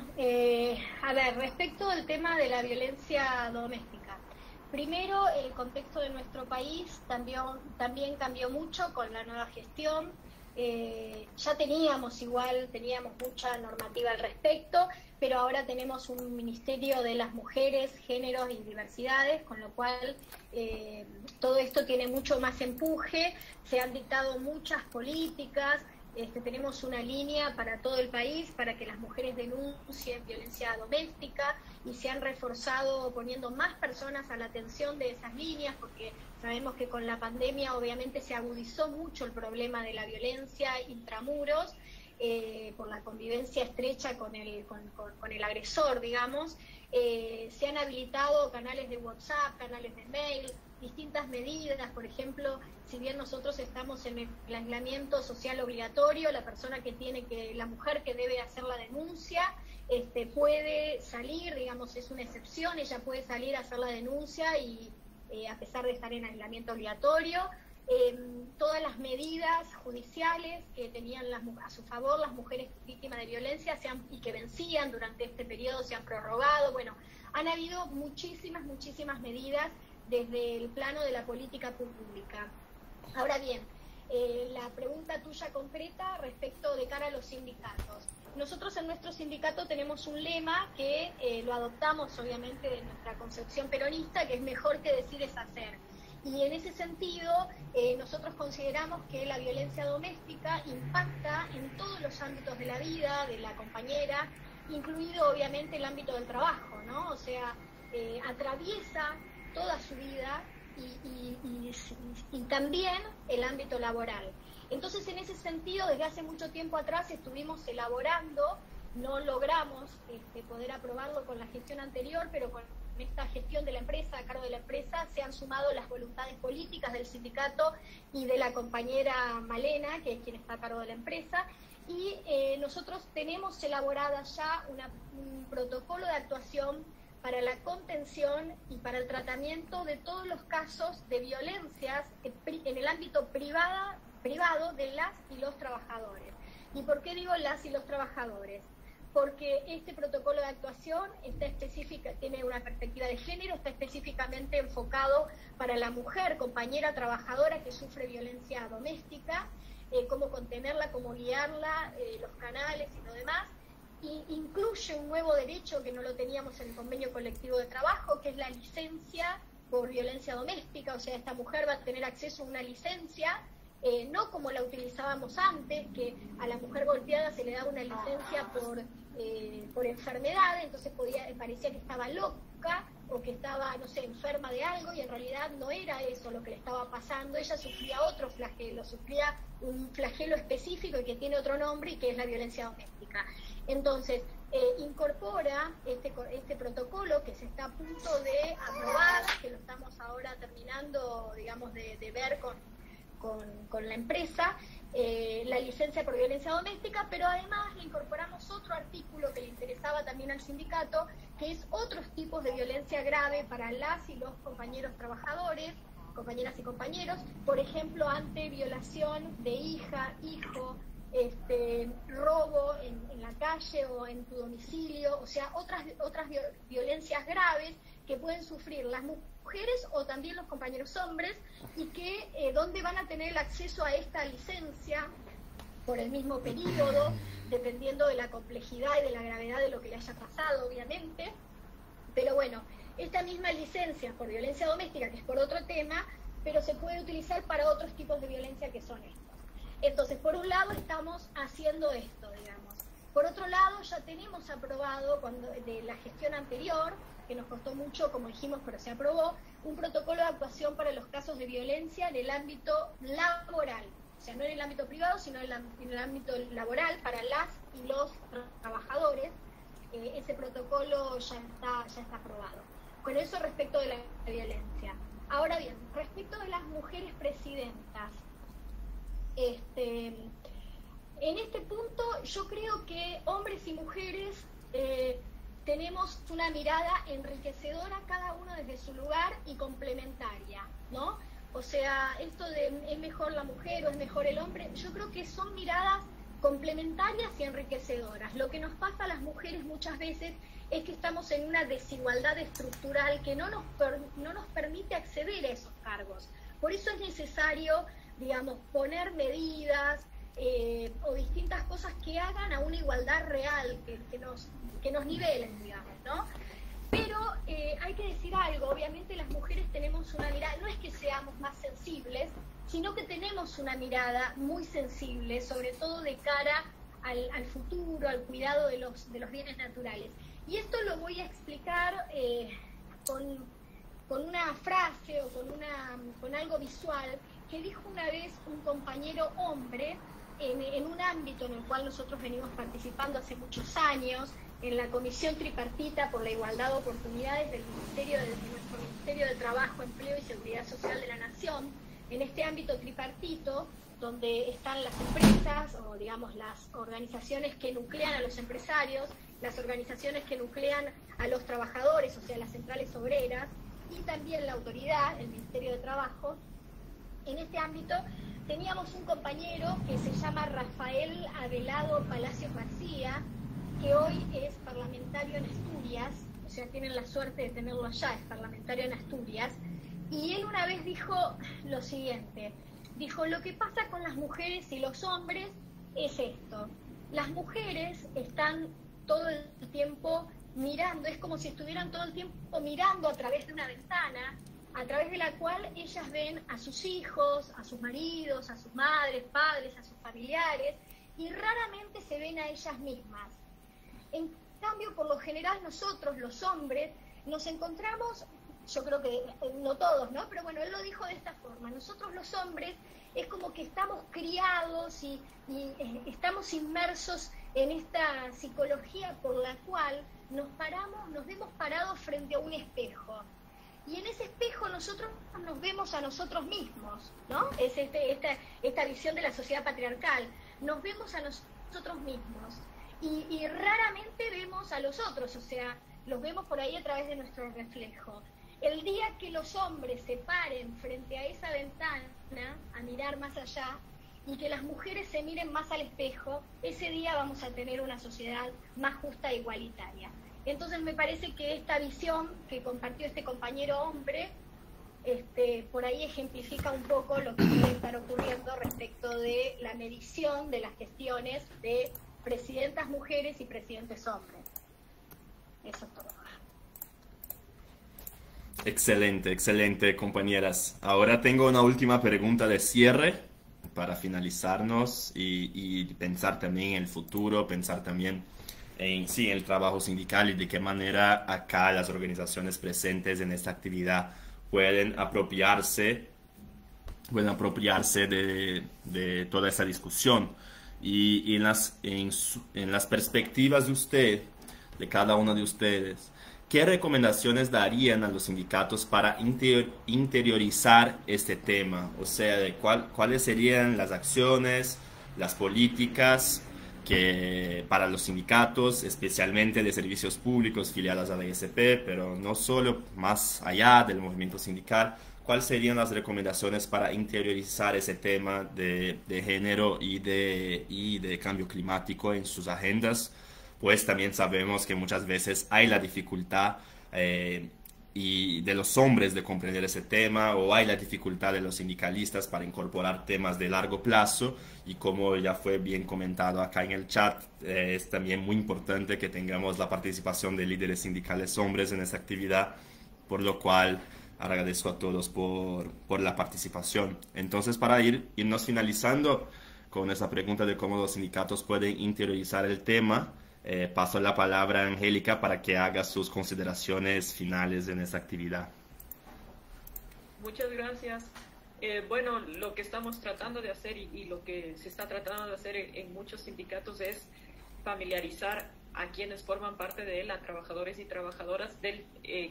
a ver, respecto al tema de la violencia doméstica. Primero, el contexto de nuestro país también cambió mucho con la nueva gestión. Ya teníamos mucha normativa al respecto, pero ahora tenemos un Ministerio de las Mujeres, Géneros y Diversidades, con lo cual todo esto tiene mucho más empuje. Se han dictado muchas políticas. Tenemos una línea para todo el país para que las mujeres denuncien violencia doméstica, y se han reforzado poniendo más personas a la atención de esas líneas, porque sabemos que con la pandemia obviamente se agudizó mucho el problema de la violencia intramuros, por la convivencia estrecha con el agresor, digamos. Se han habilitado canales de WhatsApp, canales de mail, distintas medidas. Por ejemplo, si bien nosotros estamos en el aislamiento social obligatorio, la mujer que debe hacer la denuncia puede salir, digamos, es una excepción, ella puede salir a hacer la denuncia y a pesar de estar en aislamiento obligatorio. Todas las medidas judiciales que tenían a su favor las mujeres víctimas de violencia y que vencían durante este periodo se han prorrogado. Bueno, han habido muchísimas medidas desde el plano de la política pública. Ahora bien, la pregunta tuya concreta respecto de cara a los sindicatos. Nosotros en nuestro sindicato tenemos un lema que lo adoptamos obviamente de nuestra concepción peronista, que es mejor que decir es hacer. Y en ese sentido, nosotros consideramos que la violencia doméstica impacta en todos los ámbitos de la vida de la compañera, incluido obviamente el ámbito del trabajo, ¿no? O sea, atraviesa toda su vida y también el ámbito laboral. Entonces, en ese sentido, desde hace mucho tiempo atrás estuvimos elaborando, no logramos poder aprobarlo con la gestión anterior, pero con esta gestión de la empresa, a cargo de la empresa, se han sumado las voluntades políticas del sindicato y de la compañera Malena, que es quien está a cargo de la empresa, y nosotros tenemos elaborada ya un protocolo de actuación para la contención y para el tratamiento de todos los casos de violencias en el ámbito privado de las y los trabajadores. ¿Y por qué digo las y los trabajadores? Porque este protocolo de actuación está tiene una perspectiva de género, está específicamente enfocado para la mujer, compañera trabajadora que sufre violencia doméstica, cómo contenerla, cómo guiarla, los canales y lo demás. Y incluye un nuevo derecho que no lo teníamos en el convenio colectivo de trabajo, que es la licencia por violencia doméstica. O sea, esta mujer va a tener acceso a una licencia, no como la utilizábamos antes, que a la mujer golpeada se le daba una licencia por enfermedad, entonces parecía que estaba loca o que estaba, no sé, enferma de algo, y en realidad no era eso lo que le estaba pasando. Ella sufría otro flagelo, sufría un flagelo específico y que tiene otro nombre, y que es la violencia doméstica. Entonces, incorpora este protocolo que se está a punto de aprobar, que lo estamos ahora terminando, digamos, de ver con la empresa, la licencia por violencia doméstica, pero además le incorporamos otro artículo que le interesaba también al sindicato, que es otros tipos de violencia grave para las y los compañeros trabajadores, compañeras y compañeros, por ejemplo, ante violación de hija, hijo, robo en la calle o en tu domicilio, o sea, otras violencias graves que pueden sufrir las mujeres o también los compañeros hombres, y que donde van a tener el acceso a esta licencia por el mismo periodo, dependiendo de la complejidad y de la gravedad de lo que le haya pasado, obviamente. Pero bueno, esta misma licencia por violencia doméstica, que es por otro tema, pero se puede utilizar para otros tipos de violencia que son estos. Entonces, por un lado estamos haciendo esto, digamos. Por otro lado, ya tenemos aprobado de la gestión anterior, que nos costó mucho, como dijimos, pero se aprobó, un protocolo de actuación para los casos de violencia en el ámbito laboral. O sea, no en el ámbito privado, sino en el ámbito laboral para las y los trabajadores. Ese protocolo ya está aprobado. Con eso respecto de la violencia. Ahora bien, respecto de las mujeres presidentas, en este punto yo creo que hombres y mujeres tenemos una mirada enriquecedora, cada uno desde su lugar, y complementaria, ¿no? O sea, esto de es mejor la mujer o es mejor el hombre, yo creo que son miradas complementarias y enriquecedoras. Lo que nos pasa a las mujeres muchas veces es que estamos en una desigualdad estructural que no nos permite acceder a esos cargos. Por eso es necesario, digamos, poner medidas o distintas cosas que hagan a una igualdad real, que nos nivelen, digamos, ¿no? Pero hay que decir algo, obviamente las mujeres tenemos una mirada, no es que seamos más sensibles, sino que tenemos una mirada muy sensible, sobre todo de cara al futuro, al cuidado de los bienes naturales. Y esto lo voy a explicar con una frase o con algo visual que dijo una vez un compañero hombre en un ámbito en el cual nosotros venimos participando hace muchos años, en la Comisión Tripartita por la Igualdad de Oportunidades de nuestro Ministerio de Trabajo, Empleo y Seguridad Social de la Nación. En este ámbito tripartito, donde están las empresas, o digamos las organizaciones que nuclean a los empresarios, las organizaciones que nuclean a los trabajadores, o sea, las centrales obreras, y también la autoridad, el Ministerio de Trabajo. En este ámbito teníamos un compañero que se llama Rafael Avelado Palacios García, que hoy es parlamentario en Asturias, o sea, tienen la suerte de tenerlo allá, es parlamentario en Asturias, y él una vez dijo lo siguiente, dijo, lo que pasa con las mujeres y los hombres es esto, las mujeres están todo el tiempo mirando, es como si estuvieran todo el tiempo mirando a través de una ventana, a través de la cual ellas ven a sus hijos, a sus maridos, a sus madres, padres, a sus familiares, y raramente se ven a ellas mismas. En cambio, por lo general nosotros, los hombres, nos encontramos, yo creo que no todos, ¿no? Pero bueno, él lo dijo de esta forma, nosotros los hombres es como que estamos criados y estamos inmersos en esta psicología por la cual nos vemos parados frente a un espejo. Y en ese espejo nosotros nos vemos a nosotros mismos, ¿no? Es esta visión de la sociedad patriarcal. Nos vemos a nosotros mismos y raramente vemos a los otros, o sea, los vemos por ahí a través de nuestro reflejo. El día que los hombres se paren frente a esa ventana a mirar más allá y que las mujeres se miren más al espejo, ese día vamos a tener una sociedad más justa e igualitaria. Entonces me parece que esta visión que compartió este compañero hombre, por ahí ejemplifica un poco lo que puede estar ocurriendo respecto de la medición de las gestiones de presidentas mujeres y presidentes hombres. Eso es todo. Excelente, excelente, compañeras. Ahora tengo una última pregunta de cierre para finalizarnos y pensar también en el futuro, pensar también en sí, el trabajo sindical y de qué manera acá las organizaciones presentes en esta actividad pueden apropiarse de toda esta discusión. Y en las perspectivas de usted, de cada uno de ustedes, ¿qué recomendaciones darían a los sindicatos para interiorizar este tema? O sea, ¿cuáles serían las acciones, las políticas que para los sindicatos, especialmente de servicios públicos filiados a la ISP, pero no solo, más allá del movimiento sindical, cuáles serían las recomendaciones para interiorizar ese tema de género y de cambio climático en sus agendas? Pues también sabemos que muchas veces hay la dificultad y de los hombres de comprender ese tema, o hay la dificultad de los sindicalistas para incorporar temas de largo plazo, y como ya fue bien comentado acá en el chat, es también muy importante que tengamos la participación de líderes sindicales hombres en esta actividad, por lo cual agradezco a todos por la participación. Entonces, para irnos finalizando con esa pregunta de cómo los sindicatos pueden interiorizar el tema, paso la palabra a Angélica para que haga sus consideraciones finales en esta actividad. Muchas gracias. Bueno, lo que estamos tratando de hacer y lo que se está tratando de hacer en muchos sindicatos es familiarizar a quienes forman parte de él, a trabajadores y trabajadoras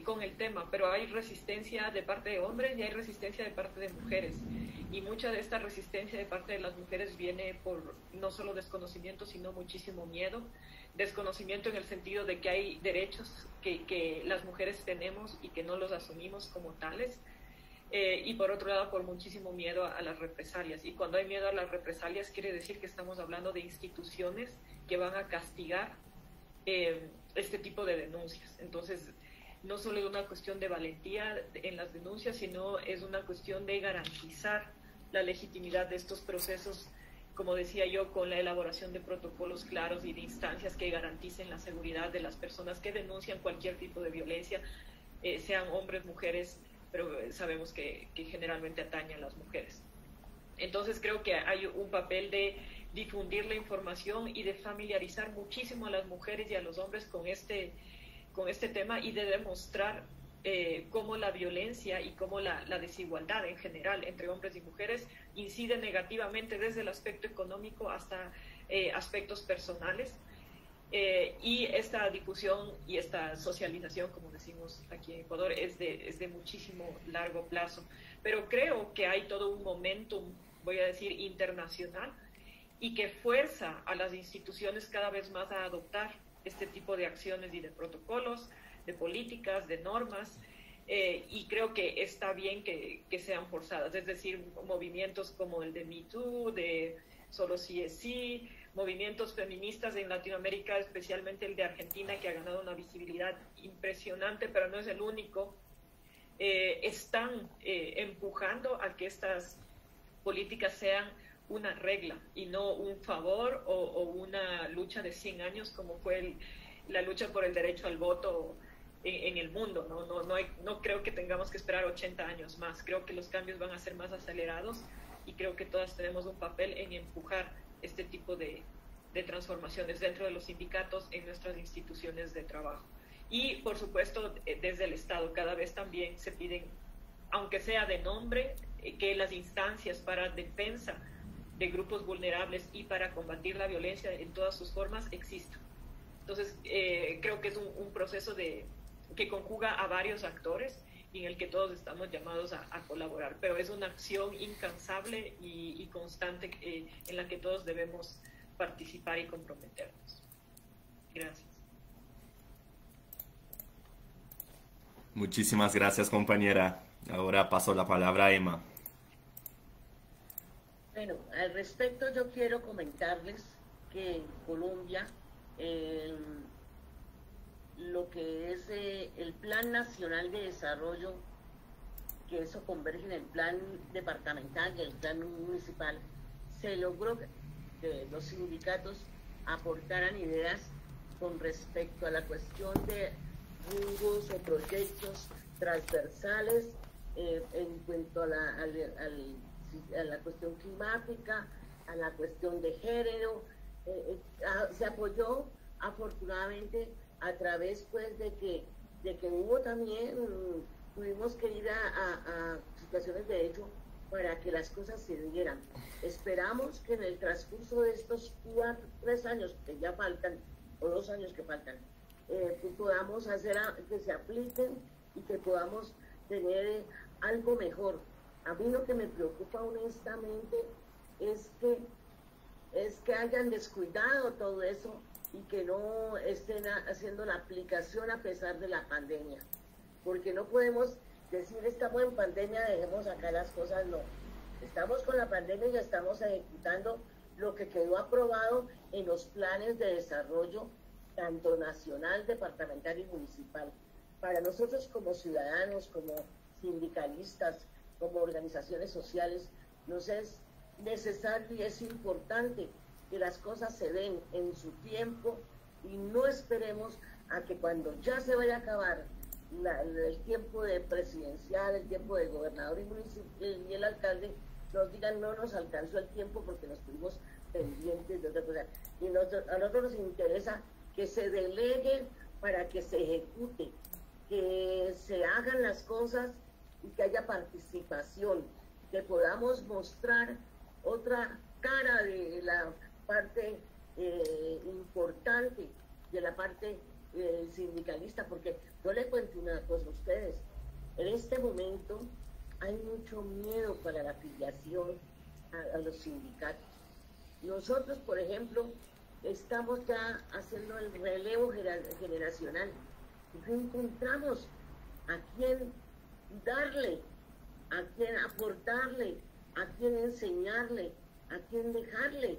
con el tema, pero hay resistencia de parte de hombres y hay resistencia de parte de mujeres, y mucha de esta resistencia de parte de las mujeres viene por no solo desconocimiento, sino muchísimo miedo. Desconocimiento en el sentido de que hay derechos que las mujeres tenemos y que no los asumimos como tales, y por otro lado por muchísimo miedo a las represalias, y cuando hay miedo a las represalias quiere decir que estamos hablando de instituciones que van a castigar este tipo de denuncias. Entonces no solo es una cuestión de valentía en las denuncias, sino es una cuestión de garantizar la legitimidad de estos procesos, como decía yo, con la elaboración de protocolos claros y de instancias que garanticen la seguridad de las personas que denuncian cualquier tipo de violencia, sean hombres, mujeres, pero sabemos que generalmente atañe a las mujeres. Entonces creo que hay un papel de difundir la información y de familiarizar muchísimo a las mujeres y a los hombres con este tema, y de demostrar cómo la violencia y cómo la desigualdad en general entre hombres y mujeres incide negativamente desde el aspecto económico hasta aspectos personales, y esta difusión y esta socialización, como decimos aquí en Ecuador, es de muchísimo largo plazo. Pero creo que hay todo un momentum, voy a decir, internacional, y que fuerza a las instituciones cada vez más a adoptar este tipo de acciones y de protocolos, de políticas, de normas, y creo que está bien que sean forzadas, es decir, movimientos como el de Me Too, de Solo sí es sí, movimientos feministas en Latinoamérica, especialmente el de Argentina, que ha ganado una visibilidad impresionante, pero no es el único, están empujando a que estas políticas sean una regla y no un favor o una lucha de 100 años como fue la lucha por el derecho al voto en el mundo. No creo que tengamos que esperar 80 años más. Creo que los cambios van a ser más acelerados, y creo que todas tenemos un papel en empujar este tipo de transformaciones dentro de los sindicatos, en nuestras instituciones de trabajo. Y, por supuesto, desde el Estado cada vez también se piden, aunque sea de nombre, que las instancias para defensa de grupos vulnerables y para combatir la violencia en todas sus formas existan. Entonces, creo que es un proceso que conjuga a varios actores y en el que todos estamos llamados a colaborar, pero es una acción incansable y constante en la que todos debemos participar y comprometernos. Gracias. Muchísimas gracias, compañera. Ahora paso la palabra a Emma. Bueno, al respecto yo quiero comentarles que en Colombia lo que es el Plan Nacional de Desarrollo, que eso converge en el plan departamental y el plan municipal, se logró que los sindicatos aportaran ideas con respecto a la cuestión de rumbos o proyectos transversales en cuanto a la cuestión climática, a la cuestión de género. Se apoyó afortunadamente a través pues de que hubo también, tuvimos que ir a situaciones de hecho para que las cosas se dieran. Esperamos que en el transcurso de estos 3 años que ya faltan, o 2 años que faltan, podamos hacer que se apliquen y que podamos tener algo mejor. A mí lo que me preocupa honestamente es que hayan descuidado todo eso y que no estén haciendo la aplicación a pesar de la pandemia. Porque no podemos decir estamos en pandemia, dejemos acá las cosas, no. Estamos con la pandemia y estamos ejecutando lo que quedó aprobado en los planes de desarrollo, tanto nacional, departamental y municipal. Para nosotros como ciudadanos, como sindicalistas, como organizaciones sociales, nos es necesario y es importante que las cosas se den en su tiempo y no esperemos a que cuando ya se vaya a acabar el tiempo de presidencial, el tiempo del gobernador y el alcalde, nos digan no nos alcanzó el tiempo porque nos fuimos pendientes de otra cosa. Y a nosotros nos interesa que se delegue para que se ejecute, que se hagan las cosas y que haya participación, que podamos mostrar otra cara de la parte importante, de la parte sindicalista, porque yo les cuento una cosa a ustedes, en este momento hay mucho miedo para la afiliación a los sindicatos. Nosotros, por ejemplo, estamos ya haciendo el relevo generacional y no encontramos a quién darle, a quién aportarle, a quién enseñarle, a quién dejarle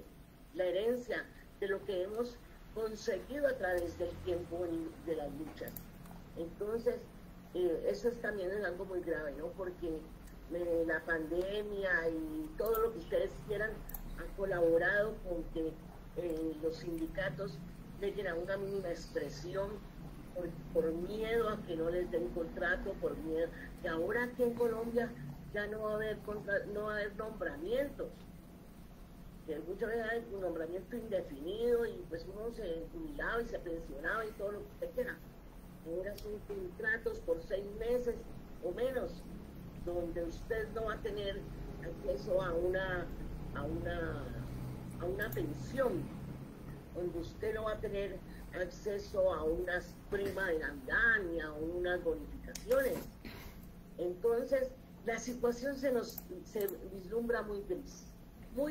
la herencia de lo que hemos conseguido a través del tiempo de las luchas. Entonces, eso también es algo muy grave, ¿no? Porque la pandemia y todo lo que ustedes quieran ha colaborado con que los sindicatos lleguen a una mínima expresión por miedo a que no les den contrato, por miedo que ahora aquí en Colombia ya no va a haber nombramientos, que muchas veces hay un nombramiento indefinido y pues uno se jubilaba y se pensionaba y todo lo que usted quiera. Ahora son contratos por 6 meses o menos, donde usted no va a tener acceso a una pensión, donde usted no va a tener acceso a unas primas de Navidad ni a unas bonificaciones. Entonces, la situación se vislumbra muy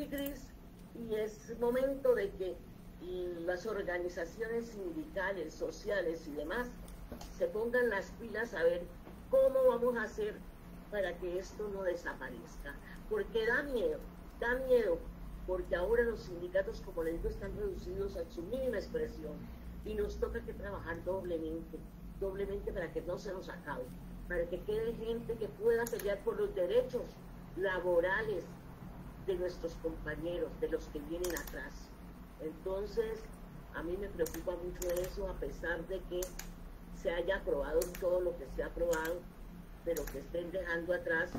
gris, y es momento de que las organizaciones sindicales, sociales y demás se pongan las pilas a ver cómo vamos a hacer para que esto no desaparezca, porque da miedo, porque ahora los sindicatos, como les digo, están reducidos a su mínima expresión y nos toca que trabajar doblemente para que no se nos acabe, para que quede gente que pueda pelear por los derechos laborales de nuestros compañeros, de los que vienen atrás. Entonces, a mí me preocupa mucho eso, a pesar de que se haya aprobado todo lo que se ha aprobado, pero que estén dejando atrás,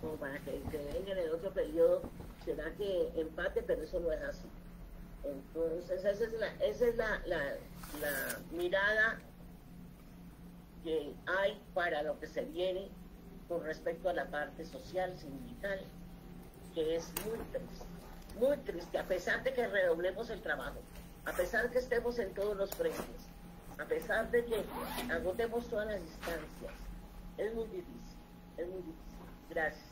como para que venga en el otro periodo, será que empate, pero eso no es así. Entonces, esa es la mirada que hay para lo que se viene con respecto a la parte social, sindical, que es muy triste, a pesar de que redoblemos el trabajo, a pesar de que estemos en todos los frentes, a pesar de que agotemos todas las instancias. Es muy difícil. Gracias.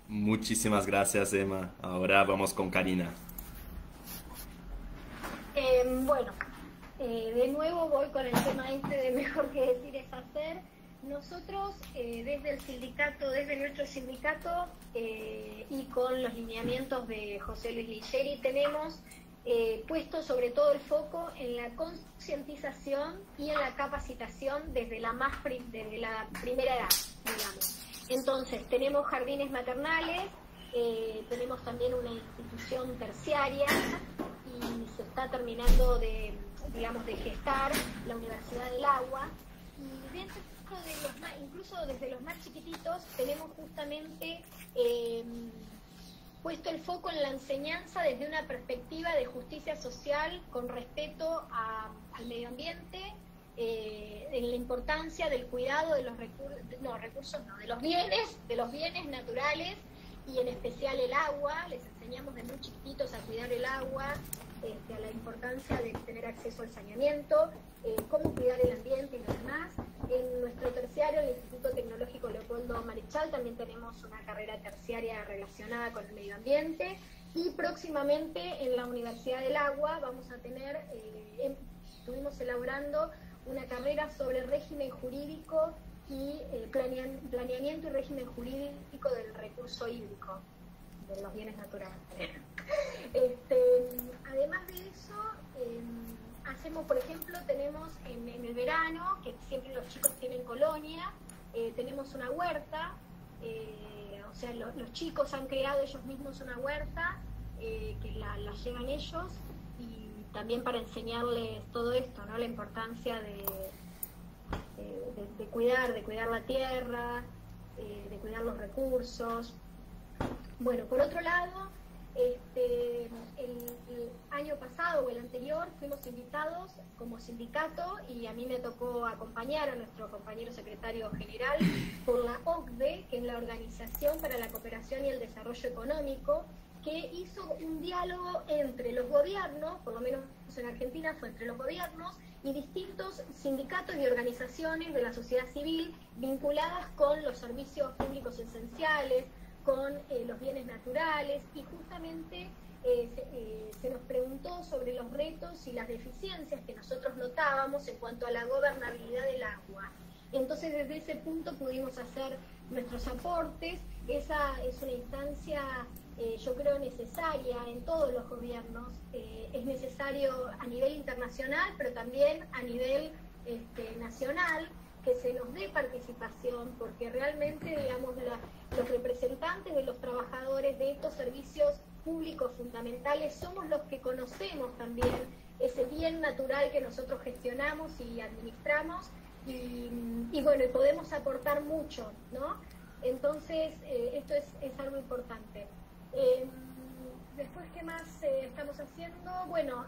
Muchísimas gracias, Emma. Ahora vamos con Karina. Bueno, de nuevo voy con el tema este de mejor que decir es hacer. Nosotros desde el sindicato, desde nuestro sindicato y con los lineamientos de José Luis Ligieri tenemos puesto sobre todo el foco en la concientización y en la capacitación desde la primera edad, digamos. Entonces tenemos jardines maternales, tenemos también una institución terciaria y se está terminando de gestar la Universidad del Agua, y dentro incluso desde los más chiquititos tenemos justamente puesto el foco en la enseñanza desde una perspectiva de justicia social con respeto al medio ambiente, en la importancia del cuidado de los de los bienes naturales, y en especial el agua. Les enseñamos de muy chiquitos a cuidar el agua, a la importancia de tener acceso al saneamiento, cómo cuidar el ambiente y lo demás. En nuestro terciario, el Instituto Tecnológico Leopoldo Marechal, también tenemos una carrera terciaria relacionada con el medio ambiente, y próximamente en la Universidad del Agua vamos a tener, estuvimos elaborando una carrera sobre régimen jurídico y planeamiento y régimen jurídico del recurso hídrico, de los bienes naturales. Además de eso, hacemos, por ejemplo, tenemos en el verano, que siempre los chicos tienen colonia, tenemos una huerta, o sea, los chicos han creado ellos mismos una huerta, que la llevan ellos, y también para enseñarles todo esto, ¿no? La importancia de cuidar la tierra, de cuidar los recursos. Bueno, por otro lado, el año pasado o el anterior fuimos invitados como sindicato, y a mí me tocó acompañar a nuestro compañero secretario general por la OCDE, que es la Organización para la Cooperación y el Desarrollo Económico, que hizo un diálogo entre los gobiernos, por lo menos en Argentina fue entre los gobiernos y distintos sindicatos y organizaciones de la sociedad civil vinculadas con los servicios públicos esenciales, con los bienes naturales, y justamente se nos preguntó sobre los retos y las deficiencias que nosotros notábamos en cuanto a la gobernabilidad del agua. Entonces, desde ese punto pudimos hacer nuestros aportes. Esa es una instancia, yo creo, necesaria en todos los gobiernos. Es necesario a nivel internacional, pero también a nivel nacional, que se nos dé participación, porque realmente, digamos, los representantes de los trabajadores de estos servicios públicos fundamentales somos los que conocemos también ese bien natural que nosotros gestionamos y administramos, y bueno, y podemos aportar mucho, ¿no? Entonces, esto es algo importante. Después, ¿qué más estamos haciendo? Bueno,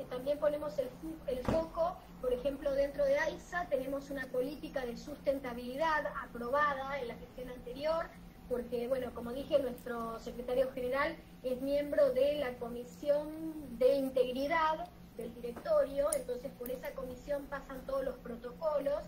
también ponemos el foco, por ejemplo, dentro de AISA tenemos una política de sustentabilidad aprobada en la gestión anterior, porque, bueno, como dije, nuestro secretario general es miembro de la Comisión de Integridad del Directorio, entonces por esa comisión pasan todos los protocolos.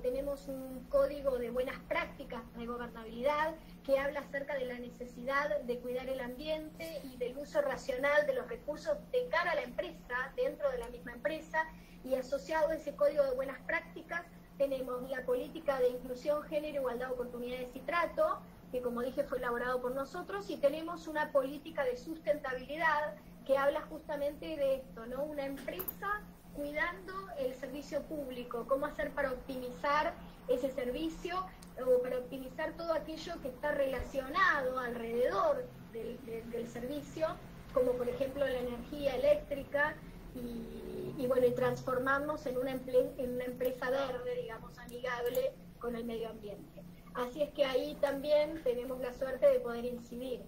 Tenemos un código de buenas prácticas de gobernabilidad que habla acerca de la necesidad de cuidar el ambiente y del uso racional de los recursos de cara a la empresa, dentro de la misma empresa, y asociado a ese código de buenas prácticas tenemos la política de inclusión, género, igualdad, oportunidades y trato, que como dije fue elaborado por nosotros, y tenemos una política de sustentabilidad que habla justamente de esto, ¿no? Una empresa cuidando el servicio público, cómo hacer para optimizar ese servicio o para optimizar todo aquello que está relacionado alrededor del servicio, como por ejemplo la energía eléctrica, y bueno, y transformarnos en una empresa verde, digamos, amigable con el medio ambiente. Así es que ahí también tenemos la suerte de poder incidir.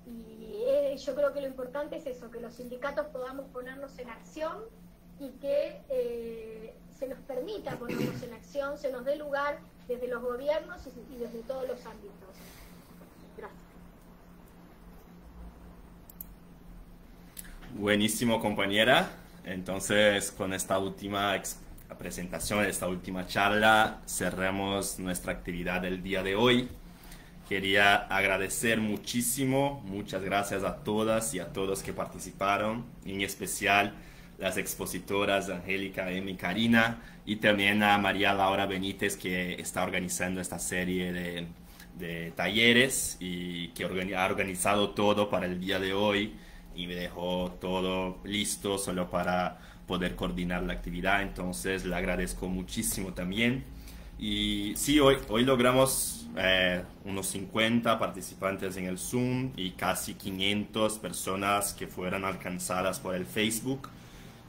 Y yo creo que lo importante es eso, que los sindicatos podamos ponernos en acción y que se nos permita ponernos en acción, se nos dé lugar desde los gobiernos y desde todos los ámbitos. Gracias. Buenísimo, compañera. Entonces, con esta última presentación, esta última charla, cerramos nuestra actividad del día de hoy. Quería agradecer muchísimo, muchas gracias a todas y a todos que participaron, en especial las expositoras Angélica, Emma y Karina, y también a María Laura Benítez, que está organizando esta serie de talleres y que ha organizado todo para el día de hoy y me dejó todo listo solo para poder coordinar la actividad. Entonces le agradezco muchísimo también. Y sí, hoy logramos unos 50 participantes en el Zoom y casi 500 personas que fueron alcanzadas por el Facebook.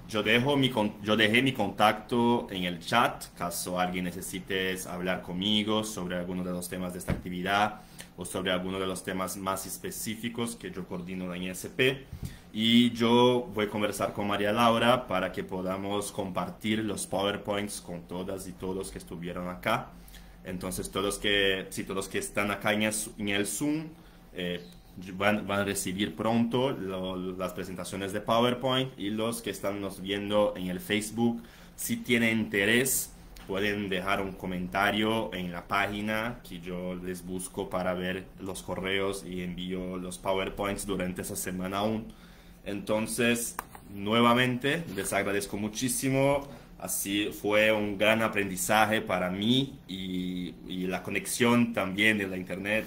Yo dejé mi contacto en el chat, caso alguien necesite hablar conmigo sobre alguno de los temas de esta actividad o sobre alguno de los temas más específicos que yo coordino en ISP. Y yo voy a conversar con María Laura para que podamos compartir los PowerPoints con todas y todos que estuvieron acá. Entonces todos que están acá en el Zoom van a recibir pronto las presentaciones de PowerPoint, y los que están nos viendo en el Facebook, si tienen interés, pueden dejar un comentario en la página que yo les busco para ver los correos y envío los PowerPoints durante esa semana aún. Entonces, nuevamente, les agradezco muchísimo. Así fue un gran aprendizaje para mí y la conexión también de la internet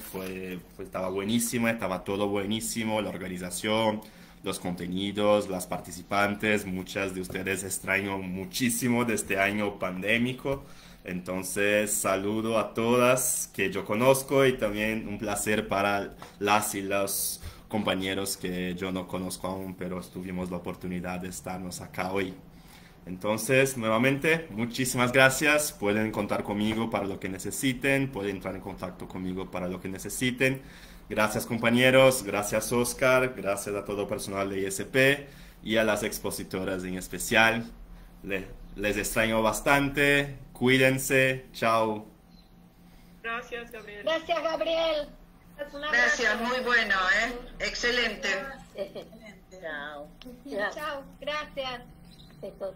estaba buenísima, estaba todo buenísimo, la organización, los contenidos, las participantes. Muchas de ustedes extraño muchísimo de este año pandémico. Entonces, saludo a todas que yo conozco y también un placer para las y los compañeros que yo no conozco aún, pero tuvimos la oportunidad de estarnos acá hoy. Entonces, nuevamente, muchísimas gracias. Pueden contar conmigo para lo que necesiten, pueden entrar en contacto conmigo para lo que necesiten. Gracias, compañeros, gracias, Oscar, gracias a todo el personal de ISP y a las expositoras en especial. Les extraño bastante, cuídense, chao. Gracias, Gabriel. Gracias, Gabriel. Gracias, muy bueno, excelente. Chao. Chao, gracias. Chao.